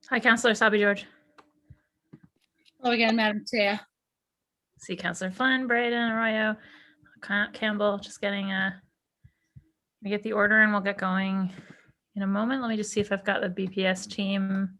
Hi, Councillor Sabi George. Hello again, Madam Chair. See Councillor Flynn, Braden, Arroyo, Campbell, just getting we get the order and we'll get going in a moment. Let me just see if I've got the BPS team.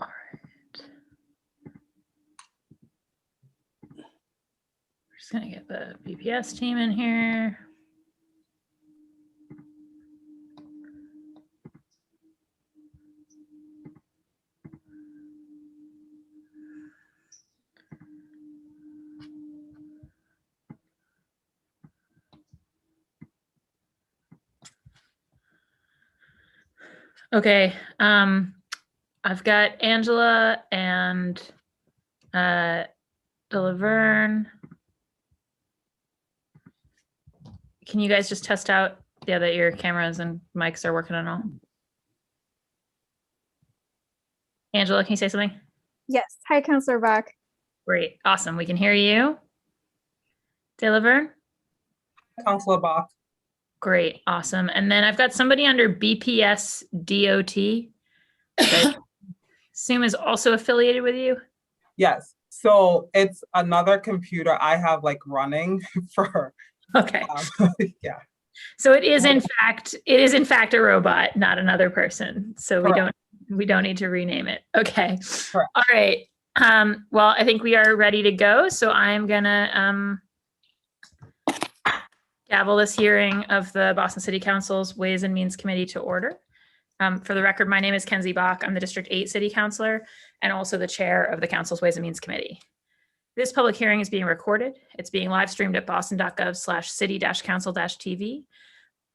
All right. We're just gonna get the BPS team in here. Okay, I've got Angela and Laverne. Can you guys just test out, that your cameras and mics are working and all? Angela, can you say something? Yes. Hi, Councillor Bach. Great, awesome. We can hear you. De Laverne? Councillor Bach. Great, awesome. And then I've got somebody under BPS DOT that I assume is also affiliated with you. Yes. So it's another computer I have like running for. Okay. Yeah. So it is in fact a robot, not another person. So Correct. we don't need to rename it. Okay. Correct. All right. Well, I think we are ready to go. So I'm gonna gavel this hearing of the Boston City Council's Ways and Means Committee to order. For the record, my name is Kenzie Bach. I'm the District 8 City Councilor and also the chair of the Council's Ways and Means Committee. This public hearing is being recorded. It's being live streamed at boston.gov/city-council-tv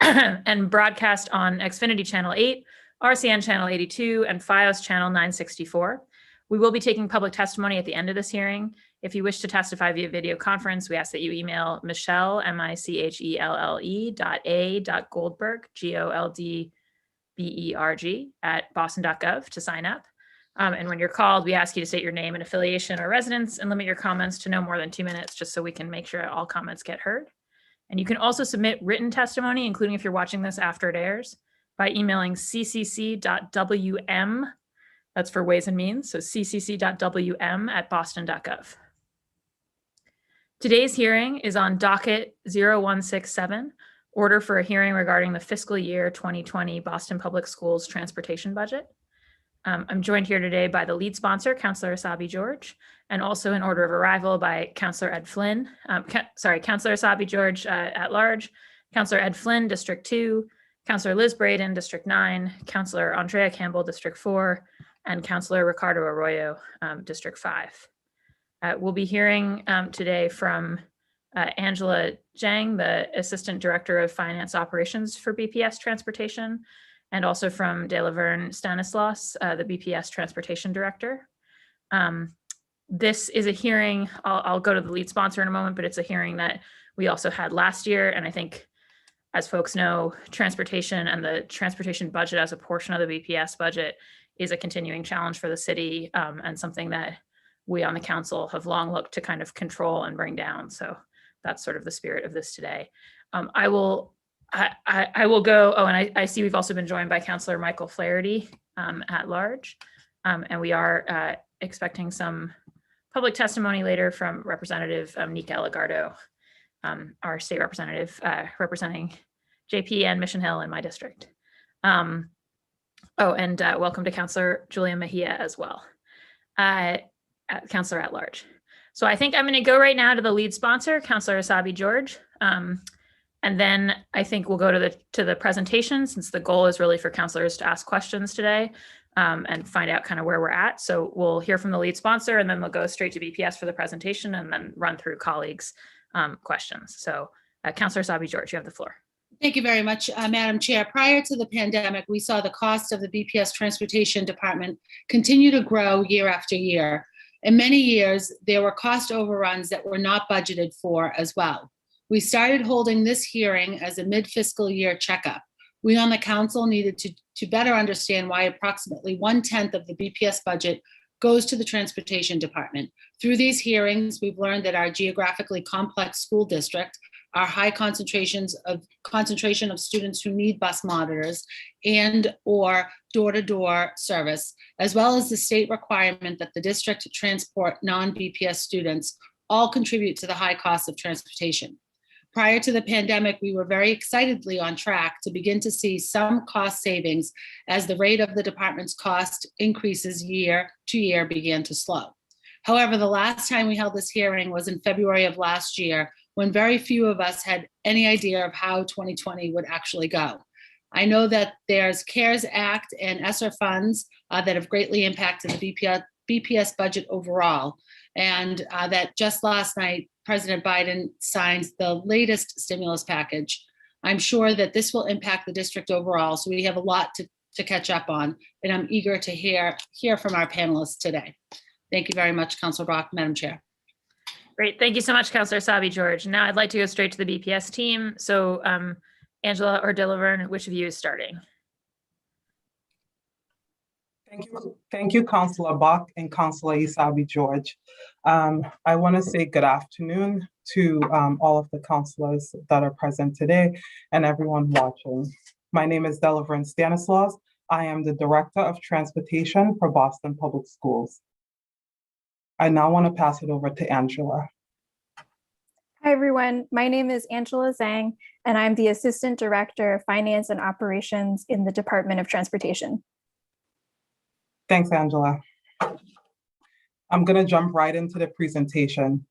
and broadcast on Xfinity Channel 8, RCN Channel 82, and FiOS Channel 964. We will be taking public testimony at the end of this hearing. If you wish to testify via video conference, we ask that you email Michelle, michelle.a.goldberg, GOLDBERG, at boston.gov to sign up. And when you're called, we ask you to state your name and affiliation or residence and limit your comments to no more than 2 minutes, just so we can make sure all comments get heard. And you can also submit written testimony, including if you're watching this after it airs, by emailing ccc.wm, that's for Ways and Means, so ccc.wm at boston.gov. Today's hearing is on Docket 0167, order for a hearing regarding the fiscal year 2020 Boston Public Schools transportation budget. I'm joined here today by the lead sponsor, Councillor Sabi George, and also in order of arrival by Councillor Ed Flynn, Councillor Sabi George at large, Councillor Ed Flynn, District 2, Councillor Liz Braden, District 9, Councillor Andrea Campbell, District 4, and Councillor Ricardo Arroyo, District 5. We'll be hearing today from Angela Zhang, the Assistant Director of Finance Operations for BPS Transportation, and also from De Laverne Stanislaus, the BPS Transportation Director. This is a hearing, I'll go to the lead sponsor in a moment, but it's a hearing that we also had last year. And I think, as folks know, transportation and the transportation budget as a portion of the BPS budget is a continuing challenge for the city, and something that we on the council have long looked to kind of control and bring down. So that's sort of the spirit of this today. I will go, and I see we've also been joined by Councillor Michael Flaherty at large. And we are expecting some public testimony later from Representative Nika Legardo, our state representative representing JP and Mission Hill in my district. And welcome to Councillor Julia Mejia as well, Councillor at large. So I think I'm going to go right now to the lead sponsor, Councillor Sabi George. And then I think we'll go to the presentation, since the goal is really for councilors to ask questions today and find out kind of where we're at. So we'll hear from the lead sponsor, and then we'll go straight to BPS for the presentation and then run through colleagues' questions. So Councillor Sabi George, you have the floor. Thank you very much, Madam Chair. Prior to the pandemic, we saw the cost of the BPS Transportation Department continue to grow year after year. In many years, there were cost overruns that were not budgeted for as well. We started holding this hearing as a mid-fiscal year checkup. We on the council needed to better understand why approximately 1/10 of the BPS budget goes to the Transportation Department. Through these hearings, we've learned that our geographically complex school district, our high concentration of students who need bus monitors and or door-to-door service, as well as the state requirement that the district transport non-BPS students, all contribute to the high cost of transportation. Prior to the pandemic, we were very excitedly on track to begin to see some cost savings as the rate of the department's cost increases year to year began to slow. However, the last time we held this hearing was in February of last year, when very few of us had any idea of how 2020 would actually go. I know that there's CARES Act and ESSER funds that have greatly impacted the BPS budget overall, and that just last night, President Biden signed the latest stimulus package. I'm sure that this will impact the district overall, so we have a lot to catch up on, and I'm eager to hear from our panelists today. Thank you very much, Councilor Brock, Madam Chair. Great. Thank you so much, Councilor Sabi George. Now I'd like to go straight to the BPS team. So Angela or Delaverne, which of you is starting? Thank you, Councilor Bach and Councilor Isabi George. I want to say good afternoon to all of the councilors that are present today and everyone watching. My name is Delaverne Stanislaus. I am the Director of Transportation for Boston Public Schools. I now want to pass it over to Angela. Hi, everyone. My name is Angela Zhang, and I'm the Assistant Director of Finance and Operations in the Department of Transportation. Thanks, Angela. I'm going to jump right into the presentation.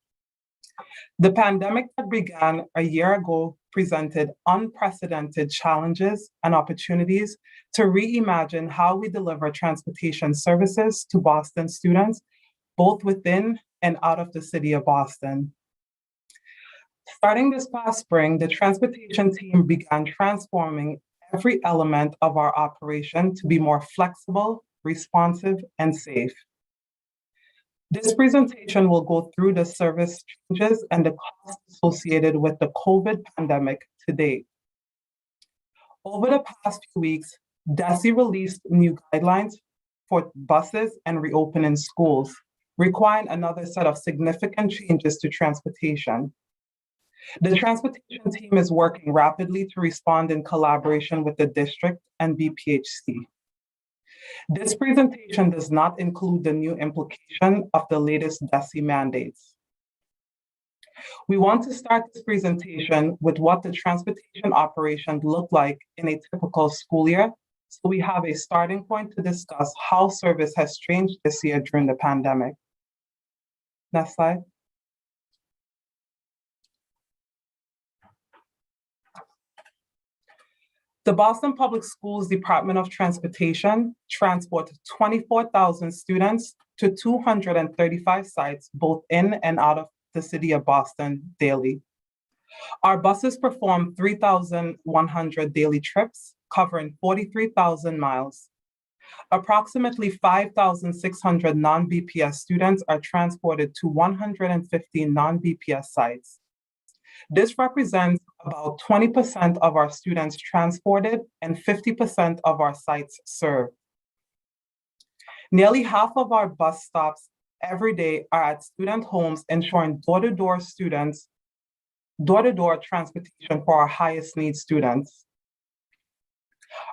The pandemic that began a year ago presented unprecedented challenges and opportunities to reimagine how we deliver transportation services to Boston students, both within and out of the city of Boston. Starting this past spring, the transportation team began transforming every element of our operation to be more flexible, responsive, and safe. This presentation will go through the service changes and the costs associated with the COVID pandemic to date. Over the past few weeks, DESI released new guidelines for buses and reopening schools, requiring another set of significant changes to transportation. The transportation team is working rapidly to respond in collaboration with the district and BPHC. This presentation does not include the new implication of the latest DESI mandates. We want to start this presentation with what the transportation operation looked like in a typical school year, so we have a starting point to discuss how service has changed this year during the pandemic. Next slide. The Boston Public Schools Department of Transportation transports 24,000 students to 235 sites, both in and out of the city of Boston daily. Our buses perform 3,100 daily trips, covering 43,000 miles. Approximately 5,600 non-BPS students are transported to 115 non-BPS sites. This represents about 20% of our students transported and 50% of our sites served. Nearly half of our bus stops every day are at student homes, ensuring door-to-door transportation for our highest need students.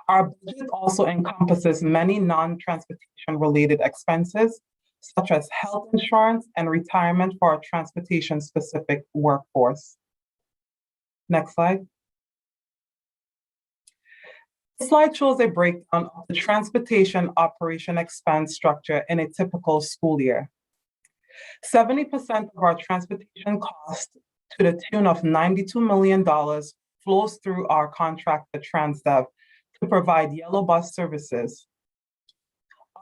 Our budget also encompasses many non-transportation related expenses, such as health insurance and retirement for our transportation-specific workforce. Next slide. This slide shows a breakdown of the transportation operation expense structure in a typical school year. 70% of our transportation cost, to the tune of $92 million, flows through our contractor Transdev to provide yellow bus services.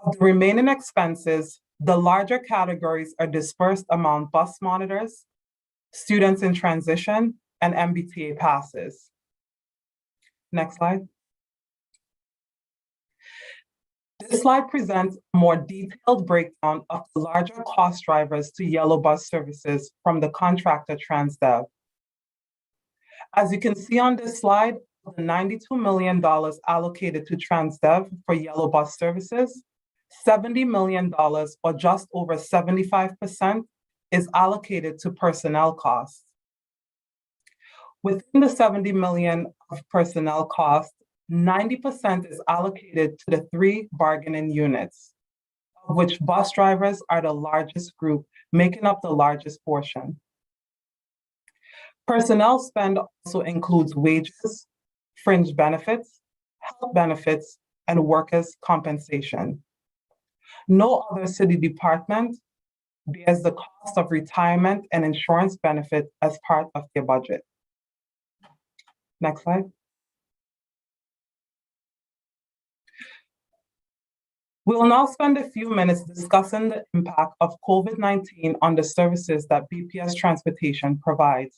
Of the remaining expenses, the larger categories are dispersed among bus monitors, students in transition, and MBTA passes. Next slide. This slide presents a more detailed breakdown of the larger cost drivers to yellow bus services from the contractor Transdev. As you can see on this slide, the $92 million allocated to Transdev for yellow bus services, $70 million, or just over 75%, is allocated to personnel costs. Within the $70 million of personnel costs, 90% is allocated to the 3 bargaining units, of which bus drivers are the largest group, making up the largest portion. Personnel spend also includes wages, fringe benefits, health benefits, and workers' compensation. No other city department bears the cost of retirement and insurance benefit as part of their budget. Next slide. We'll now spend a few minutes discussing the impact of COVID-19 on the services that BPS Transportation provides.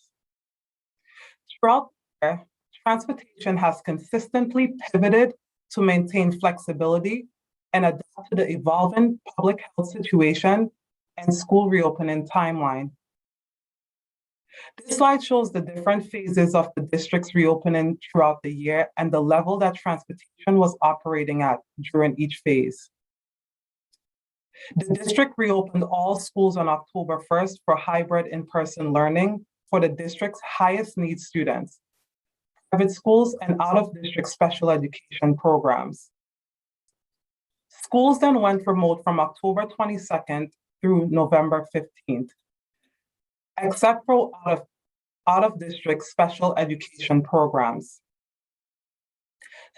Throughout the year, transportation has consistently pivoted to maintain flexibility and adapt to the evolving public health situation and school reopening timeline. This slide shows the different phases of the district's reopening throughout the year and the level that transportation was operating at during each phase. The district reopened all schools on October 1st for hybrid in-person learning for the district's highest need students, private schools, and out-of-district special education programs. Schools then went remote from October 22nd through November 15th, except for out-of-district special education programs.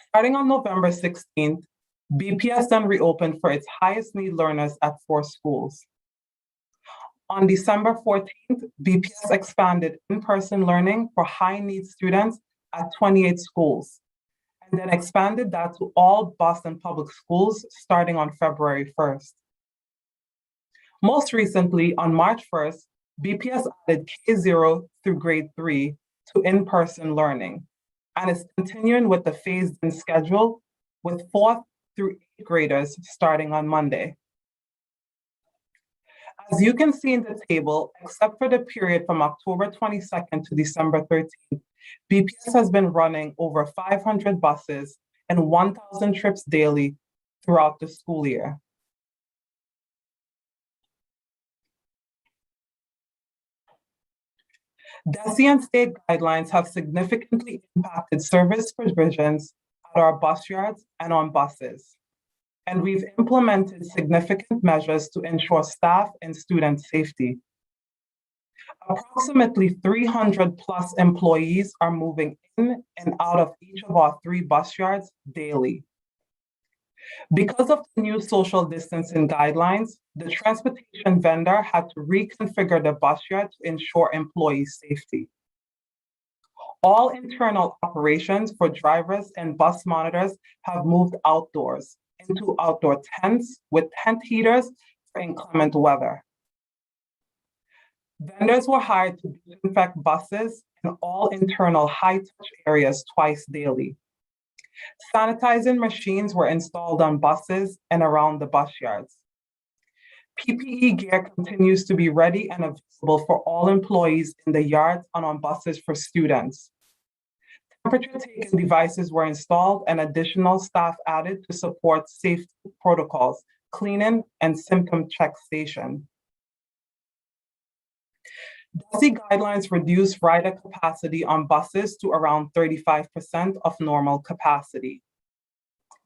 Starting on November 16th, BPS then reopened for its highest need learners at 4 schools. On December 14th, BPS expanded in-person learning for high need students at 28 schools, and then expanded that to all Boston public schools starting on February 1st. Most recently, on March 1st, BPS added K0 through grade 3 to in-person learning, and is continuing with the phased-in schedule with 4th through 8th graders starting on Monday. As you can see in the table, except for the period from October 22nd to December 13th, BPS has been running over 500 buses and 1,000 trips daily throughout the school year. DESI and state guidelines have significantly impacted service provisions at our bus yards and on buses. And we've implemented significant measures to ensure staff and student safety. Approximately 300 plus employees are moving in and out of each of our 3 bus yards daily. Because of the new social distancing guidelines, the transportation vendor had to reconfigure the bus yard to ensure employee safety. All internal operations for drivers and bus monitors have moved outdoors into outdoor tents with tent heaters for inclement weather. Vendors were hired to disinfect buses and all internal high-touch areas twice daily. Sanitizing machines were installed on buses and around the bus yards. PPE gear continues to be ready and available for all employees in the yards and on buses for students. Temperature-taking devices were installed and additional staff added to support safety protocols, cleaning, and symptom check station. DESI guidelines reduce rider capacity on buses to around 35% of normal capacity.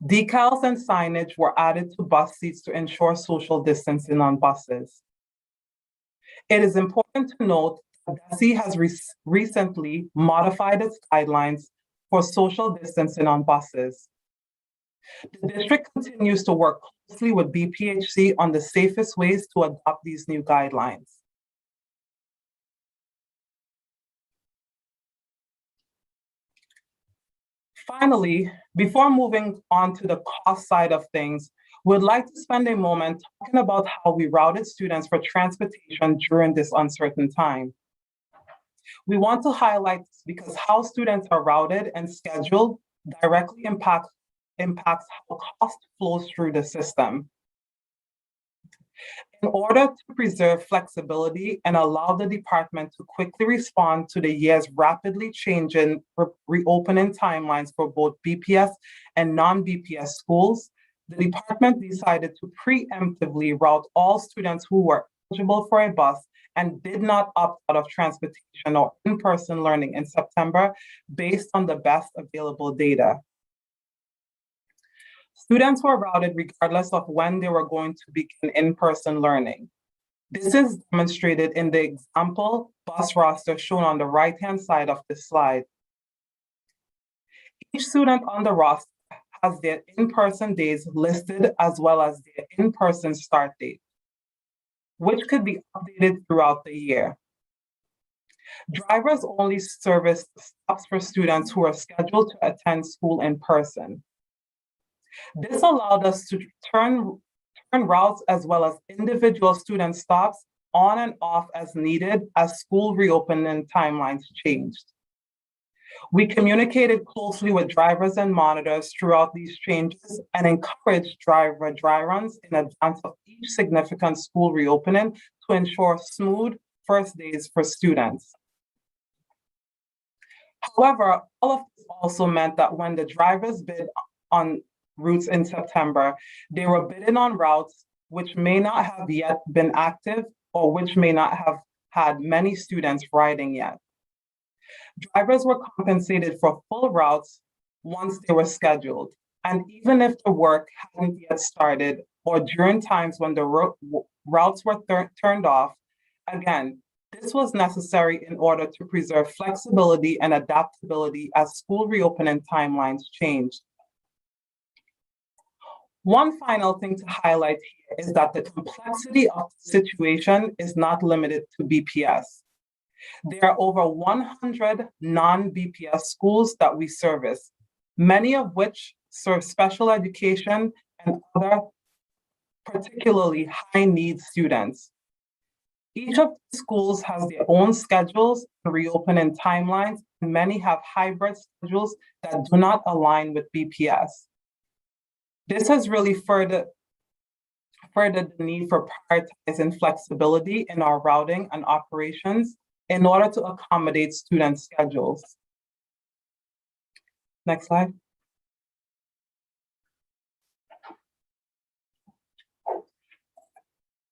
Decals and signage were added to bus seats to ensure social distancing on buses. It is important to note that DESI has recently modified its guidelines for social distancing on buses. The district continues to work closely with BPHC on the safest ways to adopt these new guidelines. Finally, before moving on to the cost side of things, we'd like to spend a moment talking about how we routed students for transportation during this uncertain time. We want to highlight this because how students are routed and scheduled directly impacts how cost flows through the system. In order to preserve flexibility and allow the department to quickly respond to the year's rapidly changing reopening timelines for both BPS and non-BPS schools, the department decided to preemptively route all students who were eligible for a bus and did not opt out of transportation or in-person learning in September based on the best available data. Students were routed regardless of when they were going to begin in-person learning. This is demonstrated in the example bus roster shown on the right-hand side of the slide. Each student on the roster has their in-person days listed as well as their in-person start date, which could be updated throughout the year. Drivers only service stops for students who are scheduled to attend school in person. This allowed us to turn routes as well as individual student stops on and off as needed as school reopening timelines changed. We communicated closely with drivers and monitors throughout these changes and encouraged driver dry runs in advance of each significant school reopening to ensure smooth first days for students. However, all of this also meant that when the drivers bid on routes in September, they were bidding on routes which may not have yet been active or which may not have had many students riding yet. Drivers were compensated for full routes once they were scheduled, and even if the work hadn't yet started or during times when the routes were turned off, again, this was necessary in order to preserve flexibility and adaptability as school reopening timelines changed. One final thing to highlight here is that the complexity of the situation is not limited to BPS. There are over 100 non-BPS schools that we service, many of which serve special education and other particularly high-need students. Each of the schools has their own schedules and reopening timelines, and many have hybrid schedules that do not align with BPS. This has really furthered the need for prioritizing flexibility in our routing and operations in order to accommodate student schedules. Next slide.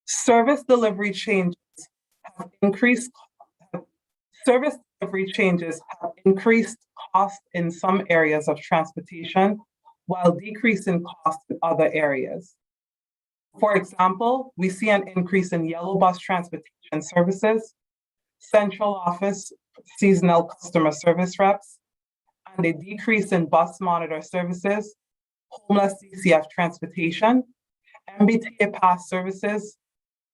Service delivery changes have increased cost in some areas of transportation while decreasing cost in other areas. For example, we see an increase in yellow bus transportation services, central office seasonal customer service reps, and a decrease in bus monitor services, homeless DCF transportation, MBTA pass services,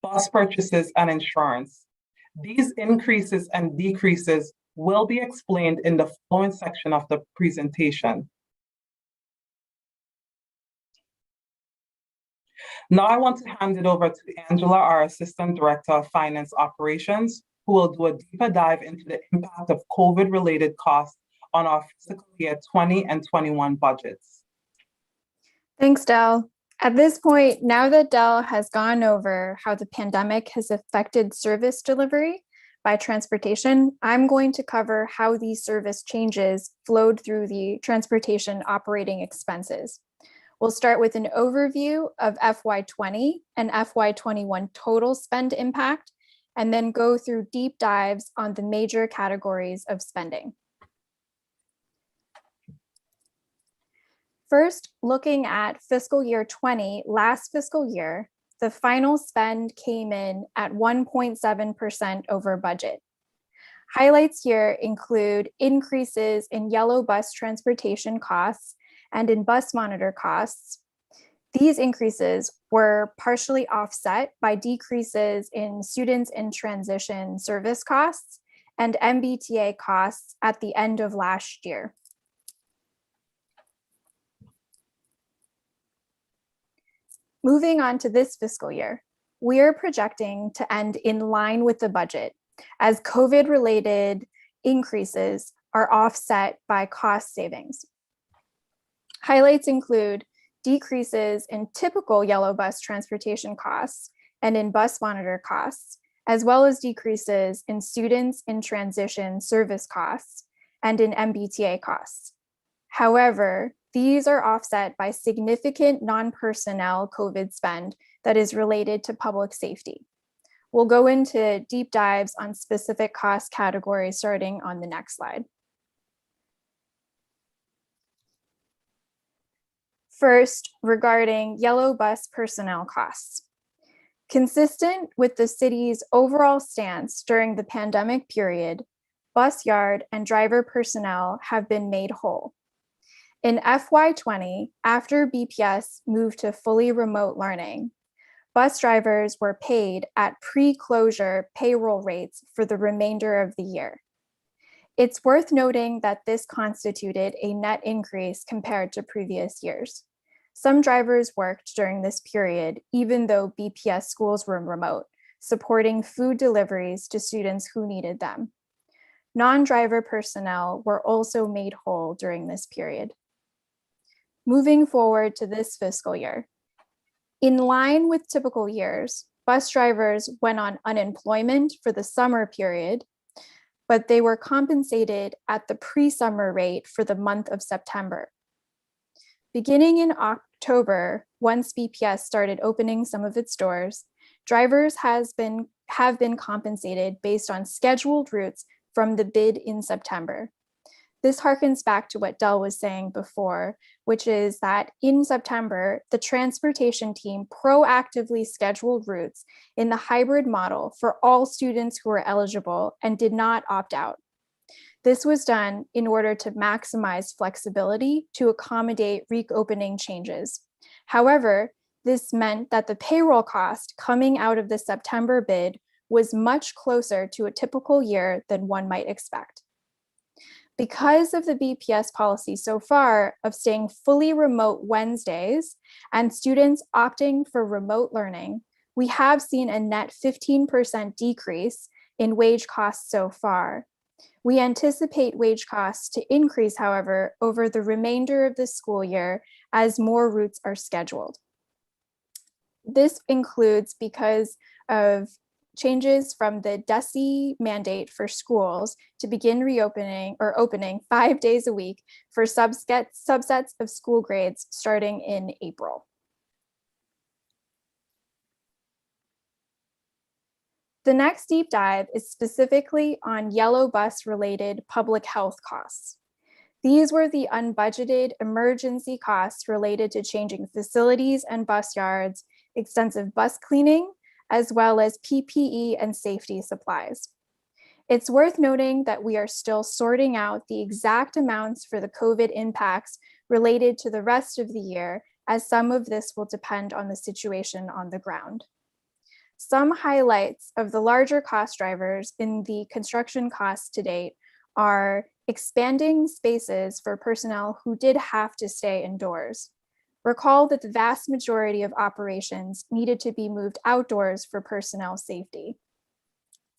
bus purchases, and insurance. These increases and decreases will be explained in the following section of the presentation. Now I want to hand it over to Angela, our Assistant Director of Finance Operations, who will do a deeper dive into the impact of COVID-related costs on our fiscal year 20 and 21 budgets. Thanks, Del. At this point, now that Del has gone over how the pandemic has affected service delivery by transportation, I'm going to cover how these service changes flowed through the transportation operating expenses. We'll start with an overview of FY20 and FY21 total spend impact, and then go through deep dives on the major categories of spending. First, looking at fiscal year 20, last fiscal year, the final spend came in at 1.7% over budget. Highlights here include increases in yellow bus transportation costs and in bus monitor costs. These increases were partially offset by decreases in students in transition service costs and MBTA costs at the end of last year. Moving on to this fiscal year, we are projecting to end in line with the budget as COVID-related increases are offset by cost savings. Highlights include decreases in typical yellow bus transportation costs and in bus monitor costs, as well as decreases in students in transition service costs and in MBTA costs. However, these are offset by significant non-personnel COVID spend that is related to public safety. We'll go into deep dives on specific cost categories starting on the next slide. First, regarding yellow bus personnel costs. Consistent with the city's overall stance during the pandemic period, bus yard and driver personnel have been made whole. In FY20, after BPS moved to fully remote learning, bus drivers were paid at pre-closure payroll rates for the remainder of the year. It's worth noting that this constituted a net increase compared to previous years. Some drivers worked during this period, even though BPS schools were remote, supporting food deliveries to students who needed them. Non-driver personnel were also made whole during this period. Moving forward to this fiscal year. In line with typical years, bus drivers went on unemployment for the summer period, but they were compensated at the pre-summer rate for the month of September. Beginning in October, once BPS started opening some of its doors, drivers have been compensated based on scheduled routes from the bid in September. This harkens back to what Del was saying before, which is that in September, the transportation team proactively scheduled routes in the hybrid model for all students who were eligible and did not opt out. This was done in order to maximize flexibility to accommodate reopening changes. However, this meant that the payroll cost coming out of the September bid was much closer to a typical year than one might expect. Because of the BPS policy so far of staying fully remote Wednesdays and students opting for remote learning, we have seen a net 15% decrease in wage costs so far. We anticipate wage costs to increase, however, over the remainder of the school year as more routes are scheduled. This includes because of changes from the DESE mandate for schools to begin reopening or opening 5 days a week for subsets of school grades starting in April. The next deep dive is specifically on yellow bus related public health costs. These were the unbudgeted emergency costs related to changing facilities and bus yards, extensive bus cleaning, as well as PPE and safety supplies. It's worth noting that we are still sorting out the exact amounts for the COVID impacts related to the rest of the year, as some of this will depend on the situation on the ground. Some highlights of the larger cost drivers in the construction costs to date are expanding spaces for personnel who did have to stay indoors. Recall that the vast majority of operations needed to be moved outdoors for personnel safety.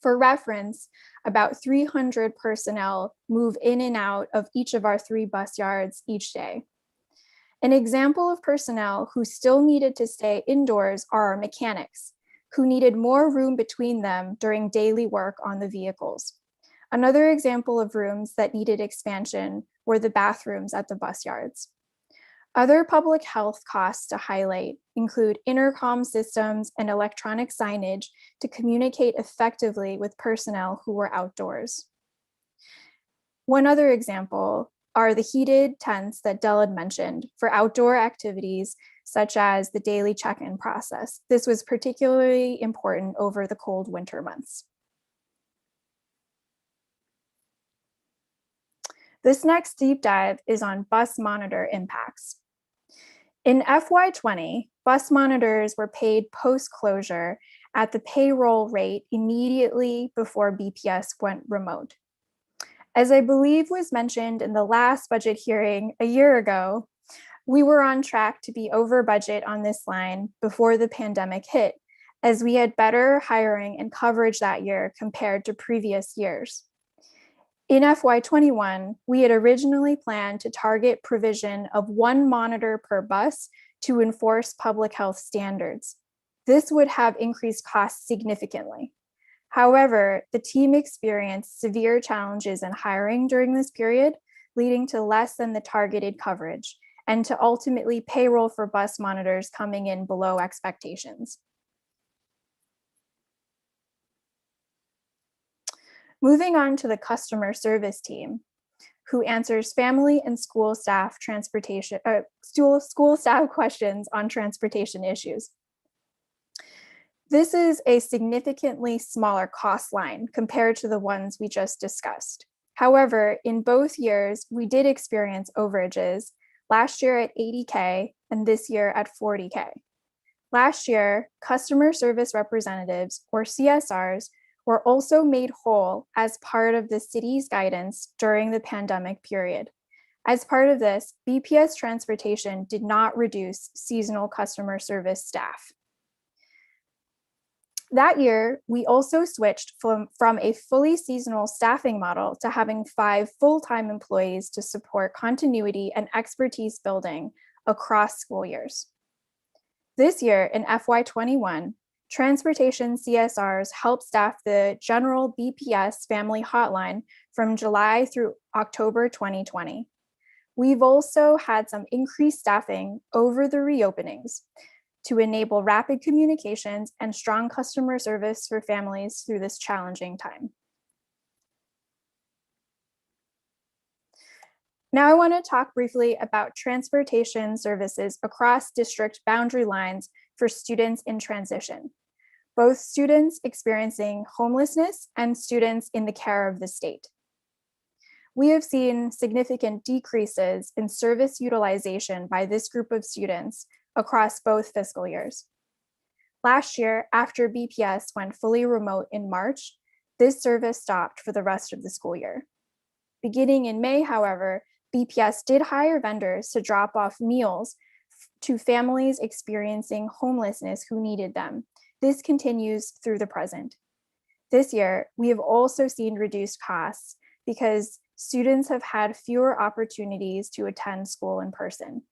For reference, about 300 personnel move in and out of each of our 3 bus yards each day. An example of personnel who still needed to stay indoors are our mechanics, who needed more room between them during daily work on the vehicles. Another example of rooms that needed expansion were the bathrooms at the bus yards. Other public health costs to highlight include intercom systems and electronic signage to communicate effectively with personnel who were outdoors. One other example are the heated tents that Del had mentioned for outdoor activities such as the daily check-in process. This was particularly important over the cold winter months. This next deep dive is on bus monitor impacts. In FY20, bus monitors were paid post-closure at the payroll rate immediately before BPS went remote. As I believe was mentioned in the last budget hearing a year ago, we were on track to be over budget on this line before the pandemic hit, as we had better hiring and coverage that year compared to previous years. In FY21, we had originally planned to target provision of 1 monitor per bus to enforce public health standards. This would have increased costs significantly. However, the team experienced severe challenges in hiring during this period, leading to less than the targeted coverage, and to ultimately payroll for bus monitors coming in below expectations. Moving on to the customer service team, who answers family and school staff school staff questions on transportation issues. This is a significantly smaller cost line compared to the ones we just discussed. However, in both years, we did experience overages, last year at 80K and this year at 40K. Last year, customer service representatives, or CSRs, were also made whole as part of the city's guidance during the pandemic period. As part of this, BPS Transportation did not reduce seasonal customer service staff. That year, we also switched from a fully seasonal staffing model to having 5 full-time employees to support continuity and expertise building across school years. This year in FY21, transportation CSRs helped staff the general BPS family hotline from July through October 2020. We've also had some increased staffing over the reopenings to enable rapid communications and strong customer service for families through this challenging time. Now I want to talk briefly about transportation services across district boundary lines for students in transition, both students experiencing homelessness and students in the care of the state. We have seen significant decreases in service utilization by this group of students across both fiscal years. Last year, after BPS went fully remote in March, this service stopped for the rest of the school year. Beginning in May, however, BPS did hire vendors to drop off meals to families experiencing homelessness who needed them. This continues through the present. This year, we have also seen reduced costs because students have had fewer opportunities to attend school in person.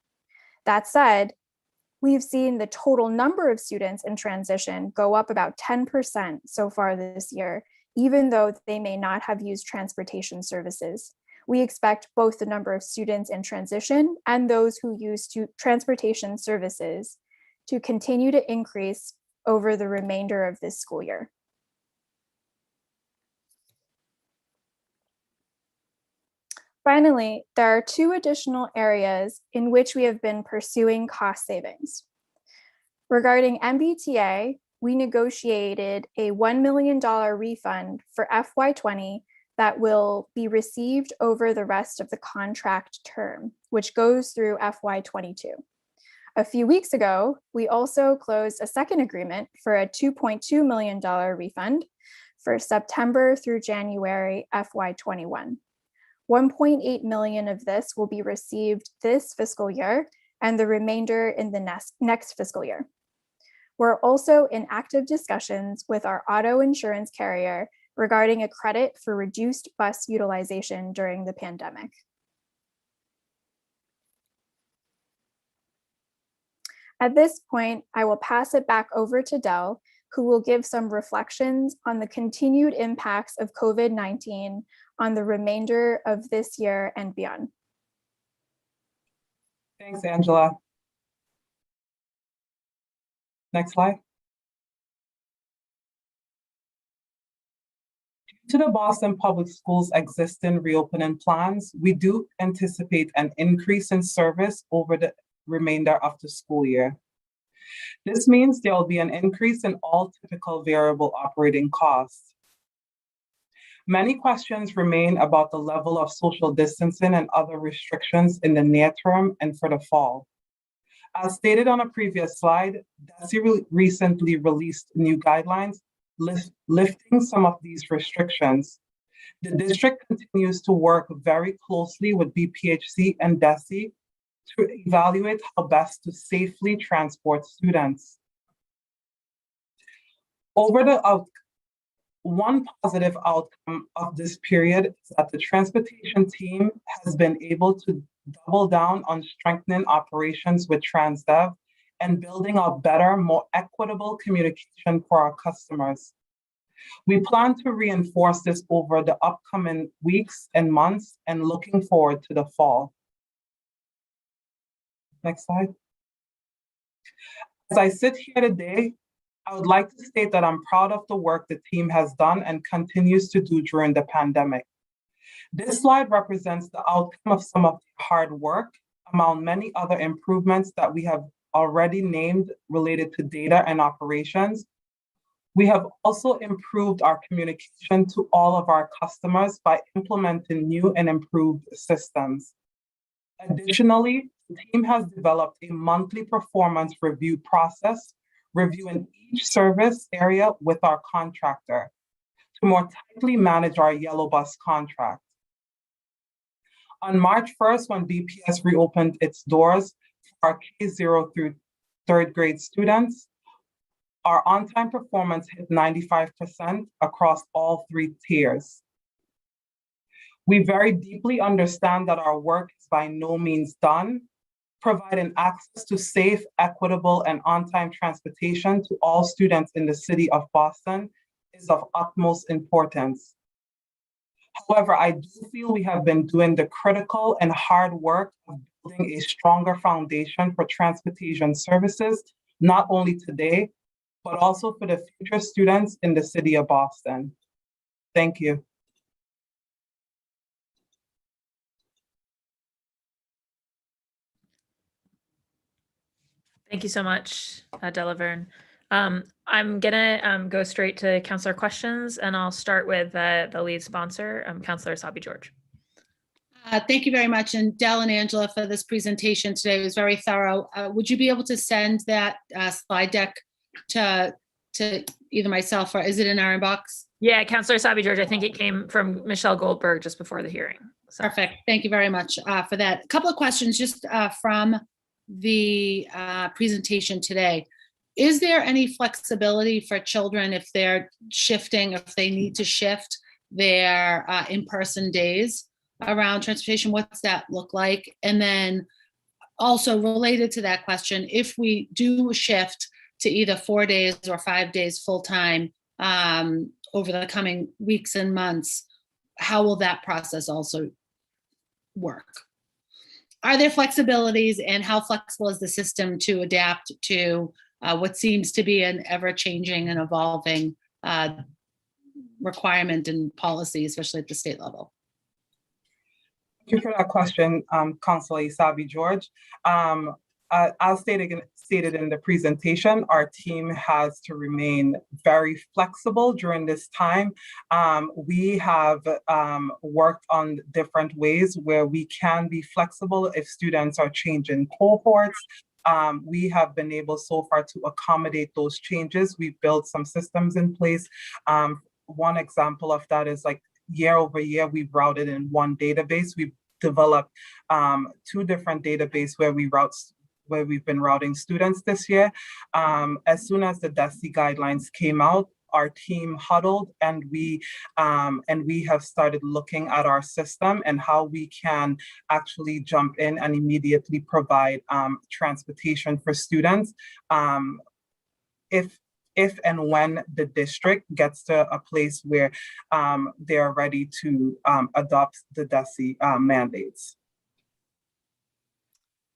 That said, we've seen the total number of students in transition go up about 10% so far this year, even though they may not have used transportation services. We expect both the number of students in transition and those who use transportation services to continue to increase over the remainder of this school year. Finally, there are 2 additional areas in which we have been pursuing cost savings. Regarding MBTA, we negotiated a $1 million refund for FY20 that will be received over the rest of the contract term, which goes through FY22. A few weeks ago, we also closed a second agreement for a $2.2 million refund for September through January FY21. 1.8 million of this will be received this fiscal year and the remainder in the next fiscal year. We're also in active discussions with our auto insurance carrier regarding a credit for reduced bus utilization during the pandemic. At this point, I will pass it back over to Del, who will give some reflections on the continued impacts of COVID-19 on the remainder of this year and beyond. Thanks, Angela. Next slide. Due to the Boston Public Schools' existing reopening plans, we do anticipate an increase in service over the remainder of the school year. This means there will be an increase in all typical variable operating costs. Many questions remain about the level of social distancing and other restrictions in the near term and for the fall. As stated on a previous slide, DESI recently released new guidelines lifting some of these restrictions. The district continues to work very closely with BPHC and DESI to evaluate how best to safely transport students. One positive outcome of this period is that the transportation team has been able to double down on strengthening operations with TransDev and building a better, more equitable communication for our customers. We plan to reinforce this over the upcoming weeks and months and looking forward to the fall. Next slide. As I sit here today, I would like to state that I'm proud of the work the team has done and continues to do during the pandemic. This slide represents the outcome of some of the hard work among many other improvements that we have already named related to data and operations. We have also improved our communication to all of our customers by implementing new and improved systems. Additionally, the team has developed a monthly performance review process, reviewing each service area with our contractor to more tightly manage our yellow bus contract. On March 1st, when BPS reopened its doors for our K0 through 3rd grade students, our on-time performance hit 95% across all 3 tiers. We very deeply understand that our work is by no means done. Providing access to safe, equitable, and on-time transportation to all students in the city of Boston is of utmost importance. However, I do feel we have been doing the critical and hard work of building a stronger foundation for transportation services, not only today, but also for the future students in the city of Boston. Thank you. Thank you so much, Delaverne. I'm gonna go straight to counselor questions, and I'll start with the lead sponsor, Counselor Sabi George. Thank you very much, and Del and Angela, for this presentation today. It was very thorough. Would you be able to send that slide deck to either myself or is it in our inbox? Yeah, Counselor Sabi George, I think it came from Michelle Goldberg just before the hearing. So. Perfect. Thank you very much for that. A couple of questions just from the presentation today. Is there any flexibility for children if they're shifting, if they need to shift their in-person days around transportation? What's that look like? And then also related to that question, if we do shift to either 4 days or 5 days full-time over the coming weeks and months, how will that process also work? Are there flexibilities, and how flexible is the system to adapt to what seems to be an ever-changing and evolving requirement and policy, especially at the state level? Thank you for that question, Counselor Sabi George. As stated in the presentation, our team has to remain very flexible during this time. We have worked on different ways where we can be flexible if students are changing cohorts. We have been able so far to accommodate those changes. We've built some systems in place. One example of that is like year over year, we've routed in one database. We've developed 2 different databases where we've been routing students this year. As soon as the DESI guidelines came out, our team huddled and we have started looking at our system and how we can actually jump in and immediately provide transportation for students if and when the district gets to a place where they are ready to adopt the DESI mandates.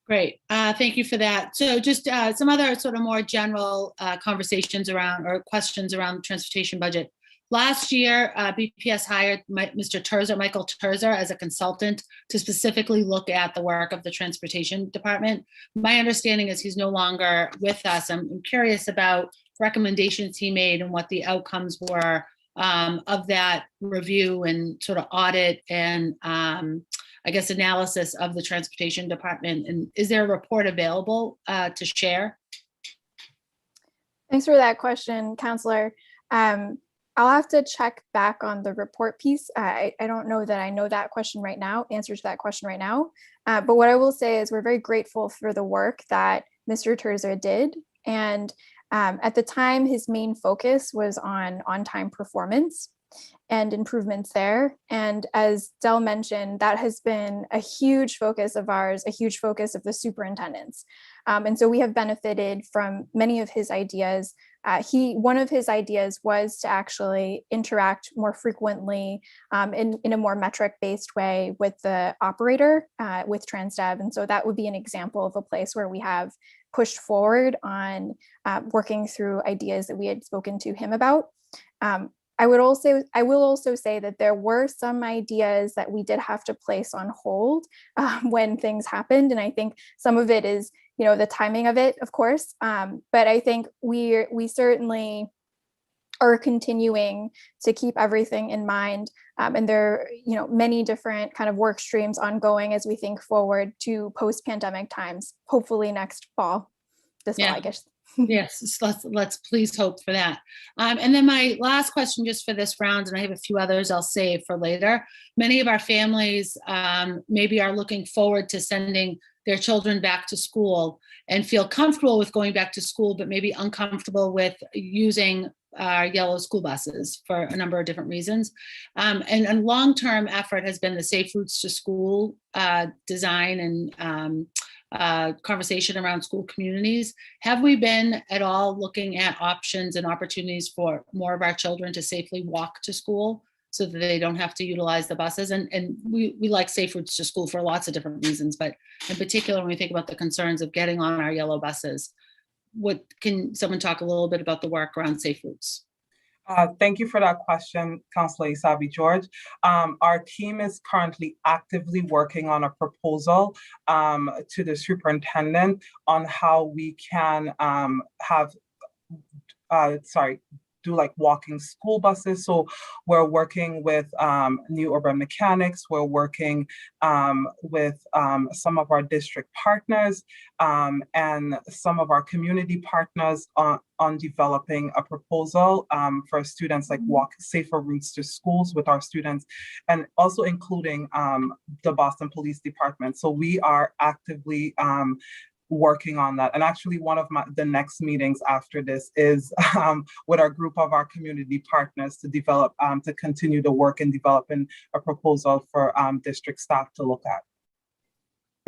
Great, thank you for that. So just some other sort of more general conversations around or questions around the transportation budget. Last year, BPS hired Michael Terzer as a consultant to specifically look at the work of the transportation department. My understanding is he's no longer with us. I'm curious about recommendations he made and what the outcomes were of that review and sort of audit and I guess analysis of the transportation department. And is there a report available to share? Thanks for that question, Counselor. I'll have to check back on the report piece. I don't know that I know that question right now, answer to that question right now. But what I will say is we're very grateful for the work that Mr. Terzer did. And At the time, his main focus was on on-time performance and improvements there. And as Del mentioned, that has been a huge focus of ours, a huge focus of the superintendent's. And so we have benefited from many of his ideas. One of his ideas was to actually interact more frequently in a more metric-based way with the operator, with TransDev. And so that would be an example of a place where we have pushed forward on working through ideas that we had spoken to him about. I will also say that there were some ideas that we did have to place on hold when things happened. And I think some of it is, the timing of it, of course. But I think we certainly are continuing to keep everything in mind. And there are, many different kind of work streams ongoing as we think forward to post-pandemic times, hopefully next fall, this fall, I guess. Yes, let's please hope for that. And then my last question just for this round, and I have a few others I'll save for later. Many of our families maybe are looking forward to sending their children back to school and feel comfortable with going back to school, but maybe uncomfortable with using yellow school buses for a number of different reasons. And a long-term effort has been the Safe Routes to School design and conversation around school communities. Have we been at all looking at options and opportunities for more of our children to safely walk to school so that they don't have to utilize the buses? And we like Safe Routes to School for lots of different reasons, but in particular, when we think about the concerns of getting on our yellow buses, can someone talk a little bit about the work around Safe Routes? Thank you for that question, Councilor Isabi George. Our team is currently actively working on a proposal to the superintendent on how we can do like walking school buses. So we're working with New Urban Mechanics. We're working with some of our district partners and some of our community partners on developing a proposal for students, like safer routes to schools with our students, and also including the Boston Police Department. So we are actively working on that. And actually one of the next meetings after this is with our group of our community partners to develop, to continue to work in developing a proposal for district staff to look at.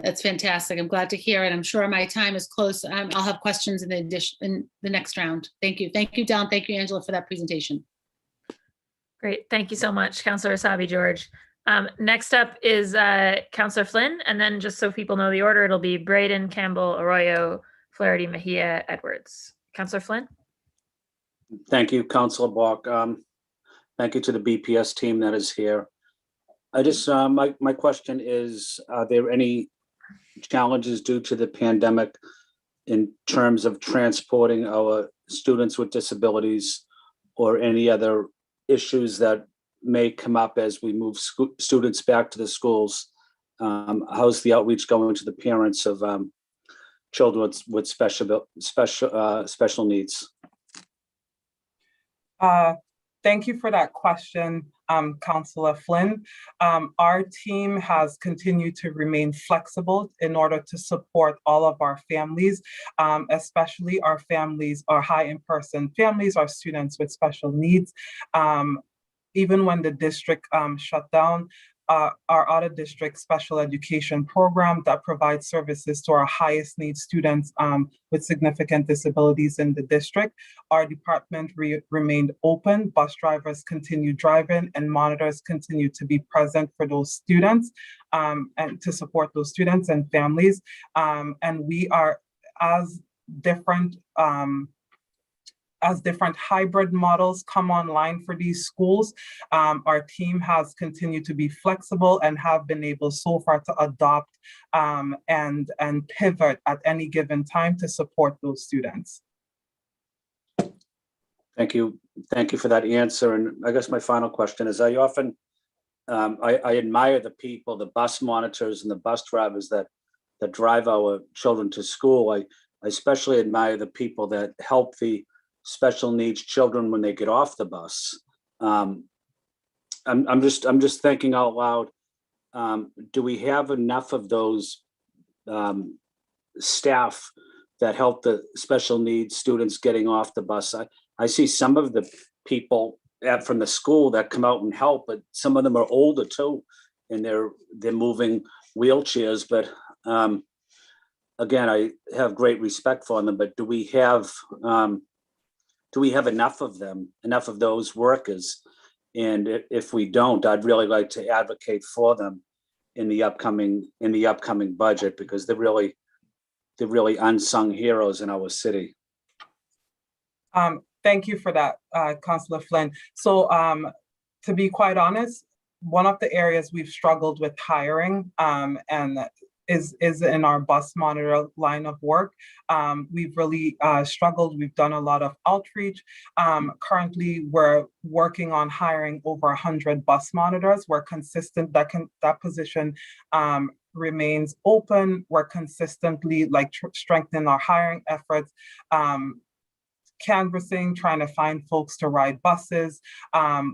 That's fantastic. I'm glad to hear it. I'm sure my time is close. I'll have questions in the next round. Thank you. Thank you, Del. Thank you, Angela, for that presentation. Great. Thank you so much, Councilor Isabi George. Next up is Councilor Flynn, and then just so people know the order, it'll be Braden, Campbell, Arroyo, Flaherty, Mejia, Edwards. Councilor Flynn. Thank you, Councilor Bach. Thank you to the BPS team that is here. I just, my question is, are there any challenges due to the pandemic in terms of transporting our students with disabilities or any other issues that may come up as we move students back to the schools? How's the outreach going to the parents of children with special needs? Thank you for that question, Councilor Flynn. Our team has continued to remain flexible in order to support all of our families, especially our families, our high in-person families, our students with special needs. Even when the district shut down, our out-of-district special education program that provides services to our highest needs students with significant disabilities in the district, our department remained open. Bus drivers continue driving and monitors continue to be present for those students and to support those students and families. And we are, as different hybrid models come online for these schools, our team has continued to be flexible and have been able so far to adopt and pivot at any given time to support those students. Thank you. Thank you for that answer. And I guess my final question is, I often, I admire the people, the bus monitors and the bus drivers that drive our children to school. I especially admire the people that help the special needs children when they get off the bus. I'm just thinking out loud. Do we have enough of those staff that help the special needs students getting off the bus. I see some of the people from the school that come out and help, but some of them are older too, and they're moving wheelchairs. But again, I have great respect for them. But do we have enough of them, enough of those workers? And if we don't, I'd really like to advocate for them in the upcoming budget, because they're really unsung heroes in our city. Thank you for that, Councillor Flynn. So to be quite honest, one of the areas we've struggled with hiring and is in our bus monitor line of work. We've really struggled. We've done a lot of outreach. Currently, we're working on hiring over 100 bus monitors. We're consistent, that position remains open. We're consistently strengthening our hiring efforts, canvassing, trying to find folks to ride buses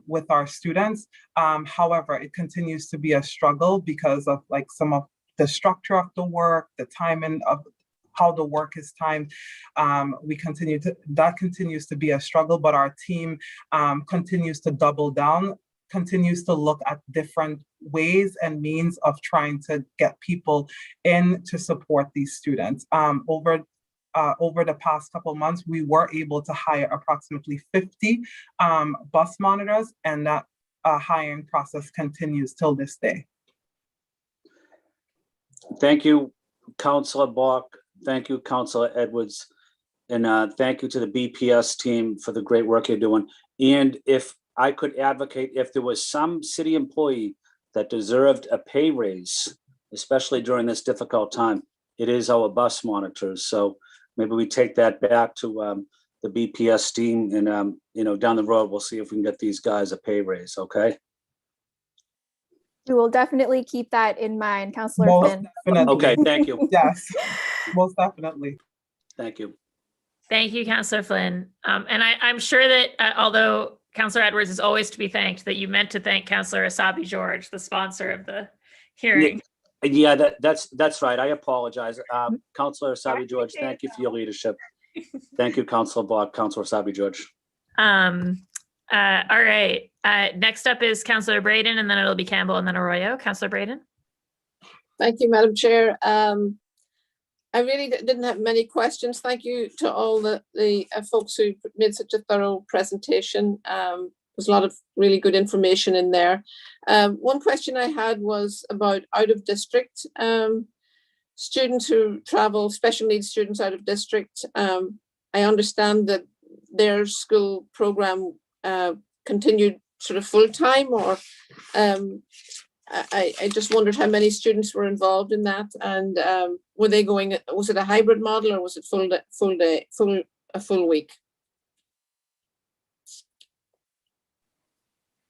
with our students. However, it continues to be a struggle because of some of the structure of the work, the timing of how the work is timed. That continues to be a struggle, but our team continues to double down, continues to look at different ways and means of trying to get people in to support these students. Over the past couple of months, we were able to hire approximately 50 bus monitors, and that hiring process continues till this day. Thank you, Councillor Bach. Thank you, Councillor Edwards. And thank you to the BPS team for the great work you're doing. And if I could advocate, if there was some city employee that deserved a pay raise, especially during this difficult time, it is our bus monitors. So maybe we take that back to the BPS team, and down the road, we'll see if we can get these guys a pay raise, okay? We will definitely keep that in mind, Councillor Finn. Definitely. Okay, thank you. Yes, most definitely. Thank you. Thank you, Councillor Flynn. And I'm sure that although Councillor Edwards is always to be thanked, that you meant to thank Councillor Asabi George, the sponsor of the hearing. Yeah, that's right. I apologize. Councillor Asabi George, thank you for your leadership. Thank you, Councillor Bach, Councillor Asabi George. All right. Next up is Councillor Braden, and then it'll be Campbell, and then Arroyo. Councillor Braden. Thank you, Madam Chair. I really didn't have many questions. Thank you to all the folks who made such a thorough presentation. There's a lot of really good information in there. One question I had was about out of district students who travel, special needs students out of district. I understand that their school program continued sort of full time, or I just wondered how many students were involved in that, and were they going? Was it a hybrid model, or was it a full week?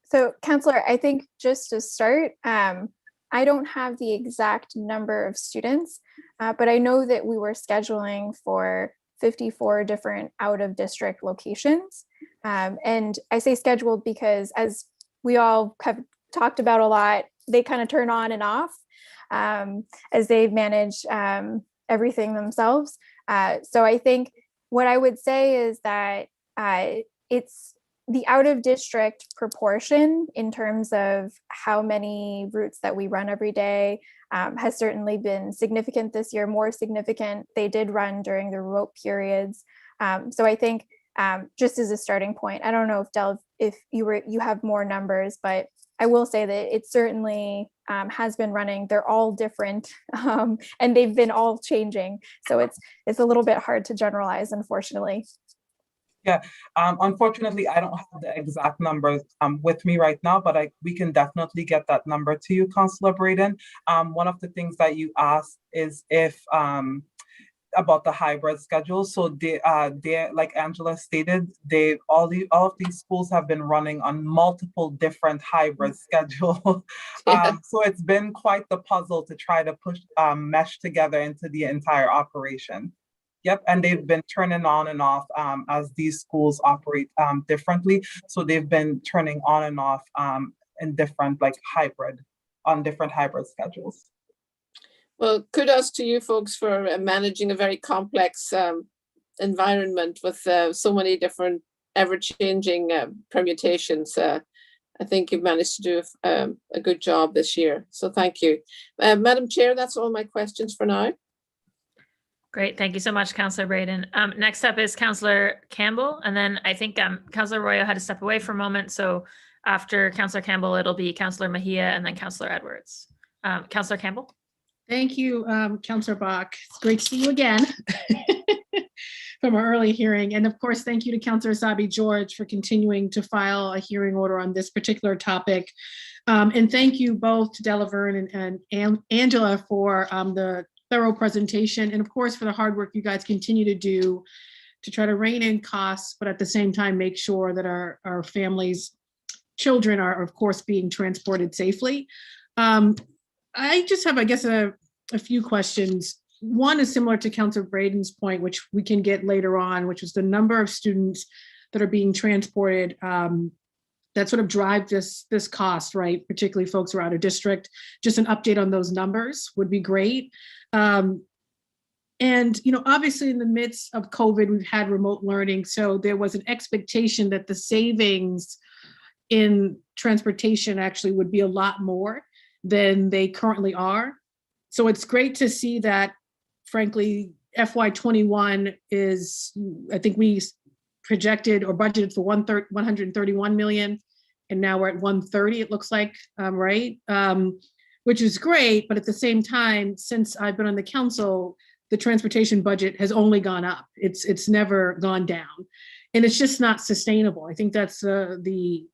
So, Councillor, I think just to start, I don't have the exact number of students, but I know that we were scheduling for 54 different out-of-district locations. And I say scheduled because, as we all have talked about a lot, they kind of turn on and off as they manage everything themselves. So I think what I would say is that it's the out-of-district proportion in terms of how many routes that we run every day has certainly been significant this year, more significant. They did run during the remote periods. So I think just as a starting point, I don't know if Del, if you have more numbers, but I will say that it certainly has been running. They're all different and they've been all changing. So it's a little bit hard to generalize, unfortunately. Yeah, unfortunately, I don't have the exact numbers with me right now, but we can definitely get that number to you, Councillor Braden. One of the things that you asked is if about the hybrid schedule. So they like Angela stated, all of these schools have been running on multiple different hybrid schedules. So it's been quite the puzzle to try to push mesh together into the entire operation. Yep, and they've been turning on and off as these schools operate differently. So they've been turning on and off in different different hybrid schedules. Well, kudos to you folks for managing a very complex environment with so many different ever-changing permutations. I think you've managed to do a good job this year. So thank you. Madam Chair, that's all my questions for now. Great. Thank you so much, Councillor Braden. Next up is Councillor Campbell. And then I think Councillor Arroyo had to step away for a moment. So after Councillor Campbell, it'll be Councillor Mejia and then Councillor Edwards. Councillor Campbell. Thank you, Councillor Bach. It's great to see you again from our early hearing. And of course, thank you to Councillor Sabi George for continuing to file a hearing order on this particular topic. And thank you both to Delaverne and Angela for the thorough presentation. And of course, for the hard work you guys continue to do to try to rein in costs, but at the same time, make sure that our families, children are of course being transported safely. I just have, I guess, a few questions. One is similar to Councillor Braden's point, which we can get later on, which is the number of students that are being transported that sort of drive this cost, right? Particularly folks who are out of district. Just an update on those numbers would be great. And, you know, obviously in the midst of COVID, we've had remote learning. So there was an expectation that the savings in transportation actually would be a lot more than they currently are. So it's great to see that, frankly, FY21 is, I think we projected or budgeted for 131 million, and now we're at 130, it looks like, right? Which is great, but at the same time, since I've been on the council, the transportation budget has only gone up. It's never gone down, and it's just not sustainable. I think that's the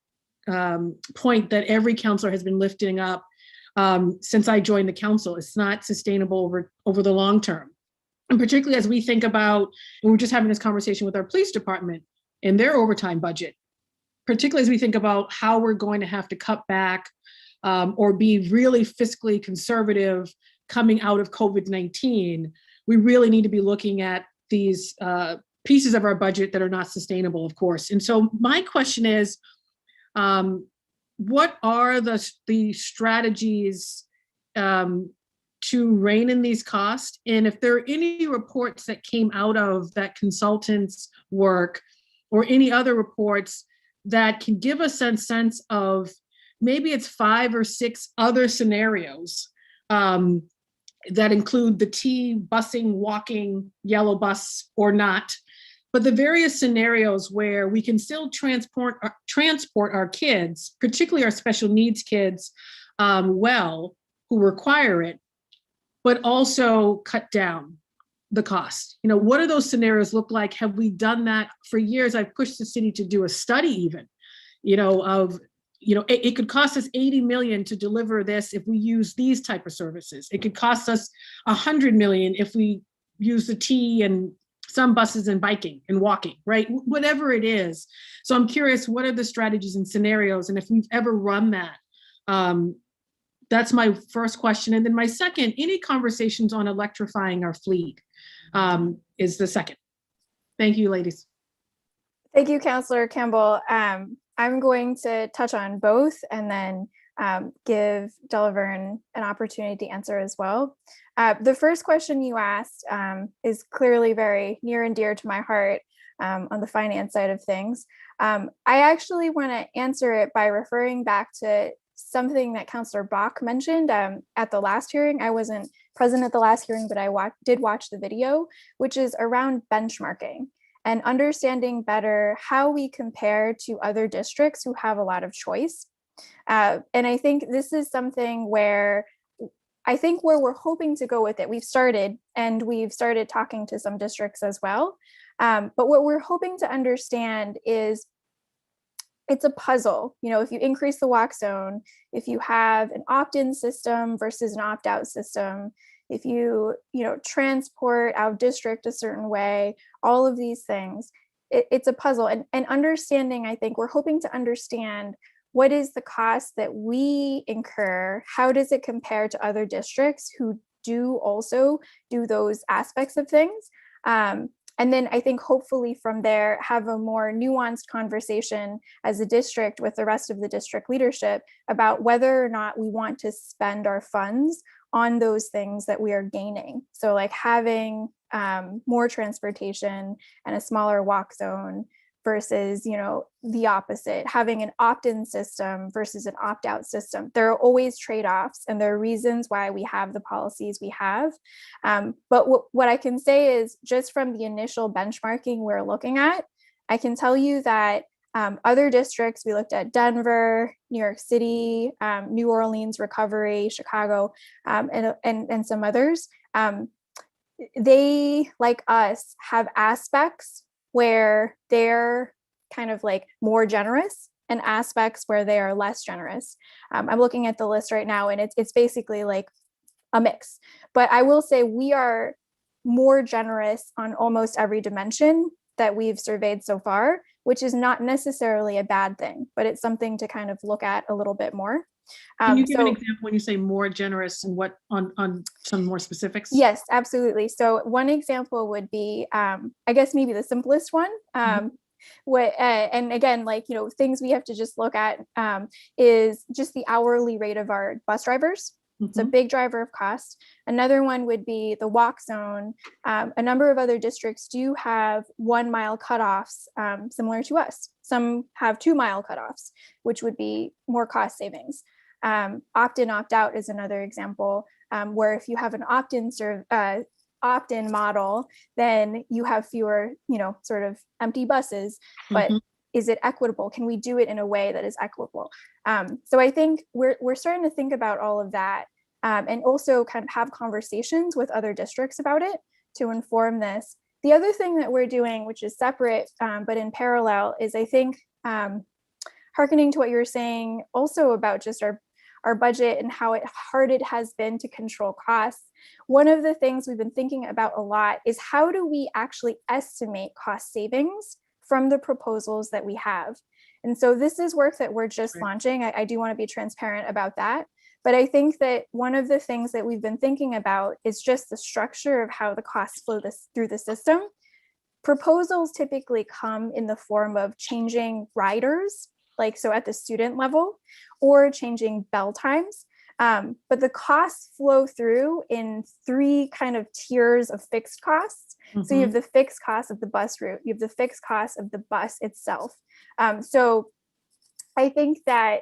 point that every councilor has been lifting up since I joined the council. It's not sustainable over the long term. And particularly as we think about, and we're just having this conversation with our police department and their overtime budget, particularly as we think about how we're going to have to cut back or be really fiscally conservative coming out of COVID-19, we really need to be looking at these pieces of our budget that are not sustainable, of course. And so my question is, what are the strategies to rein in these costs? And if there are any reports that came out of that consultant's work or any other reports that can give us a sense of maybe it's 5 or 6 other scenarios that include the T, busing, walking, yellow bus or not, but the various scenarios where we can still transport our kids, particularly our special needs kids, well, who require it, but also cut down the cost. You know, what do those scenarios look like? Have we done that for years? I've pushed the city to do a study even, you know, of, you know, it could cost us 80 million to deliver this if we use these type of services. It could cost us 100 million if we use the T and some buses and biking and walking, right? Whatever it is. So I'm curious, what are the strategies and scenarios? And if we've ever run that, that's my first question. And then my second, any conversations on electrifying our fleet is the second. Thank you, ladies. Thank you, Councillor Campbell. I'm going to touch on both and then give Delaverne an opportunity to answer as well. The first question you asked is clearly very near and dear to my heart on the finance side of things. I actually want to answer it by referring back to something that Councillor Bach mentioned at the last hearing. I wasn't present at the last hearing, but I did watch the video, which is around benchmarking and understanding better how we compare to other districts who have a lot of choice. And I think this is something where we're hoping to go with it. We've started talking to some districts as well. But what we're hoping to understand is it's a puzzle. You know, if you increase the walk zone, if you have an opt-in system versus an opt-out system, if you transport out district a certain way, all of these things, it's a puzzle. And understanding, I think we're hoping to understand what is the cost that we incur? How does it compare to other districts who do also do those aspects of things? And then I think hopefully from there, have a more nuanced conversation as a district with the rest of the district leadership about whether or not we want to spend our funds on those things that we are gaining. So like having more transportation and a smaller walk zone versus, you know, the opposite, having an opt-in system versus an opt-out system. There are always trade-offs, and there are reasons why we have the policies we have. But what I can say is, just from the initial benchmarking we're looking at, I can tell you that other districts, we looked at Denver, New York City, New Orleans Recovery, Chicago, and some others. They, like us, have aspects where they're kind of like more generous and aspects where they are less generous. I'm looking at the list right now, and it's basically like a mix. But I will say we are more generous on almost every dimension that we've surveyed so far, which is not necessarily a bad thing, but it's something to kind of look at a little bit more. Can you give an example when you say more generous, and what on some more specifics? Yes, absolutely. So one example would be, I guess maybe the simplest one. And again, like, you know, things we have to just look at is just the hourly rate of our bus drivers. It's a big driver of cost. Another one would be the walk zone. A number of other districts do have 1 mile cutoffs, similar to us. Some have 2 mile cutoffs, which would be more cost savings. Opt-in, opt-out is another example, where if you have an opt-in model, then you have fewer, you know, sort of empty buses, but is it equitable? Can we do it in a way that is equitable? So I think we're starting to think about all of that, and also kind of have conversations with other districts about it to inform this. The other thing that we're doing, which is separate, but in parallel, is I think, hearkening to what you were saying also about just our budget and how hard it has been to control costs. One of the things we've been thinking about a lot is how do we actually estimate cost savings from the proposals that we have? And so this is work that we're just launching. I do want to be transparent about that. But I think that one of the things that we've been thinking about is just the structure of how the costs flow through the system. Proposals typically come in the form of changing riders, like so at the student level, or changing bell times. But the costs flow through in 3 kind of tiers of fixed costs. So you have the fixed cost of the bus route, you have the fixed cost of the bus itself. So I think that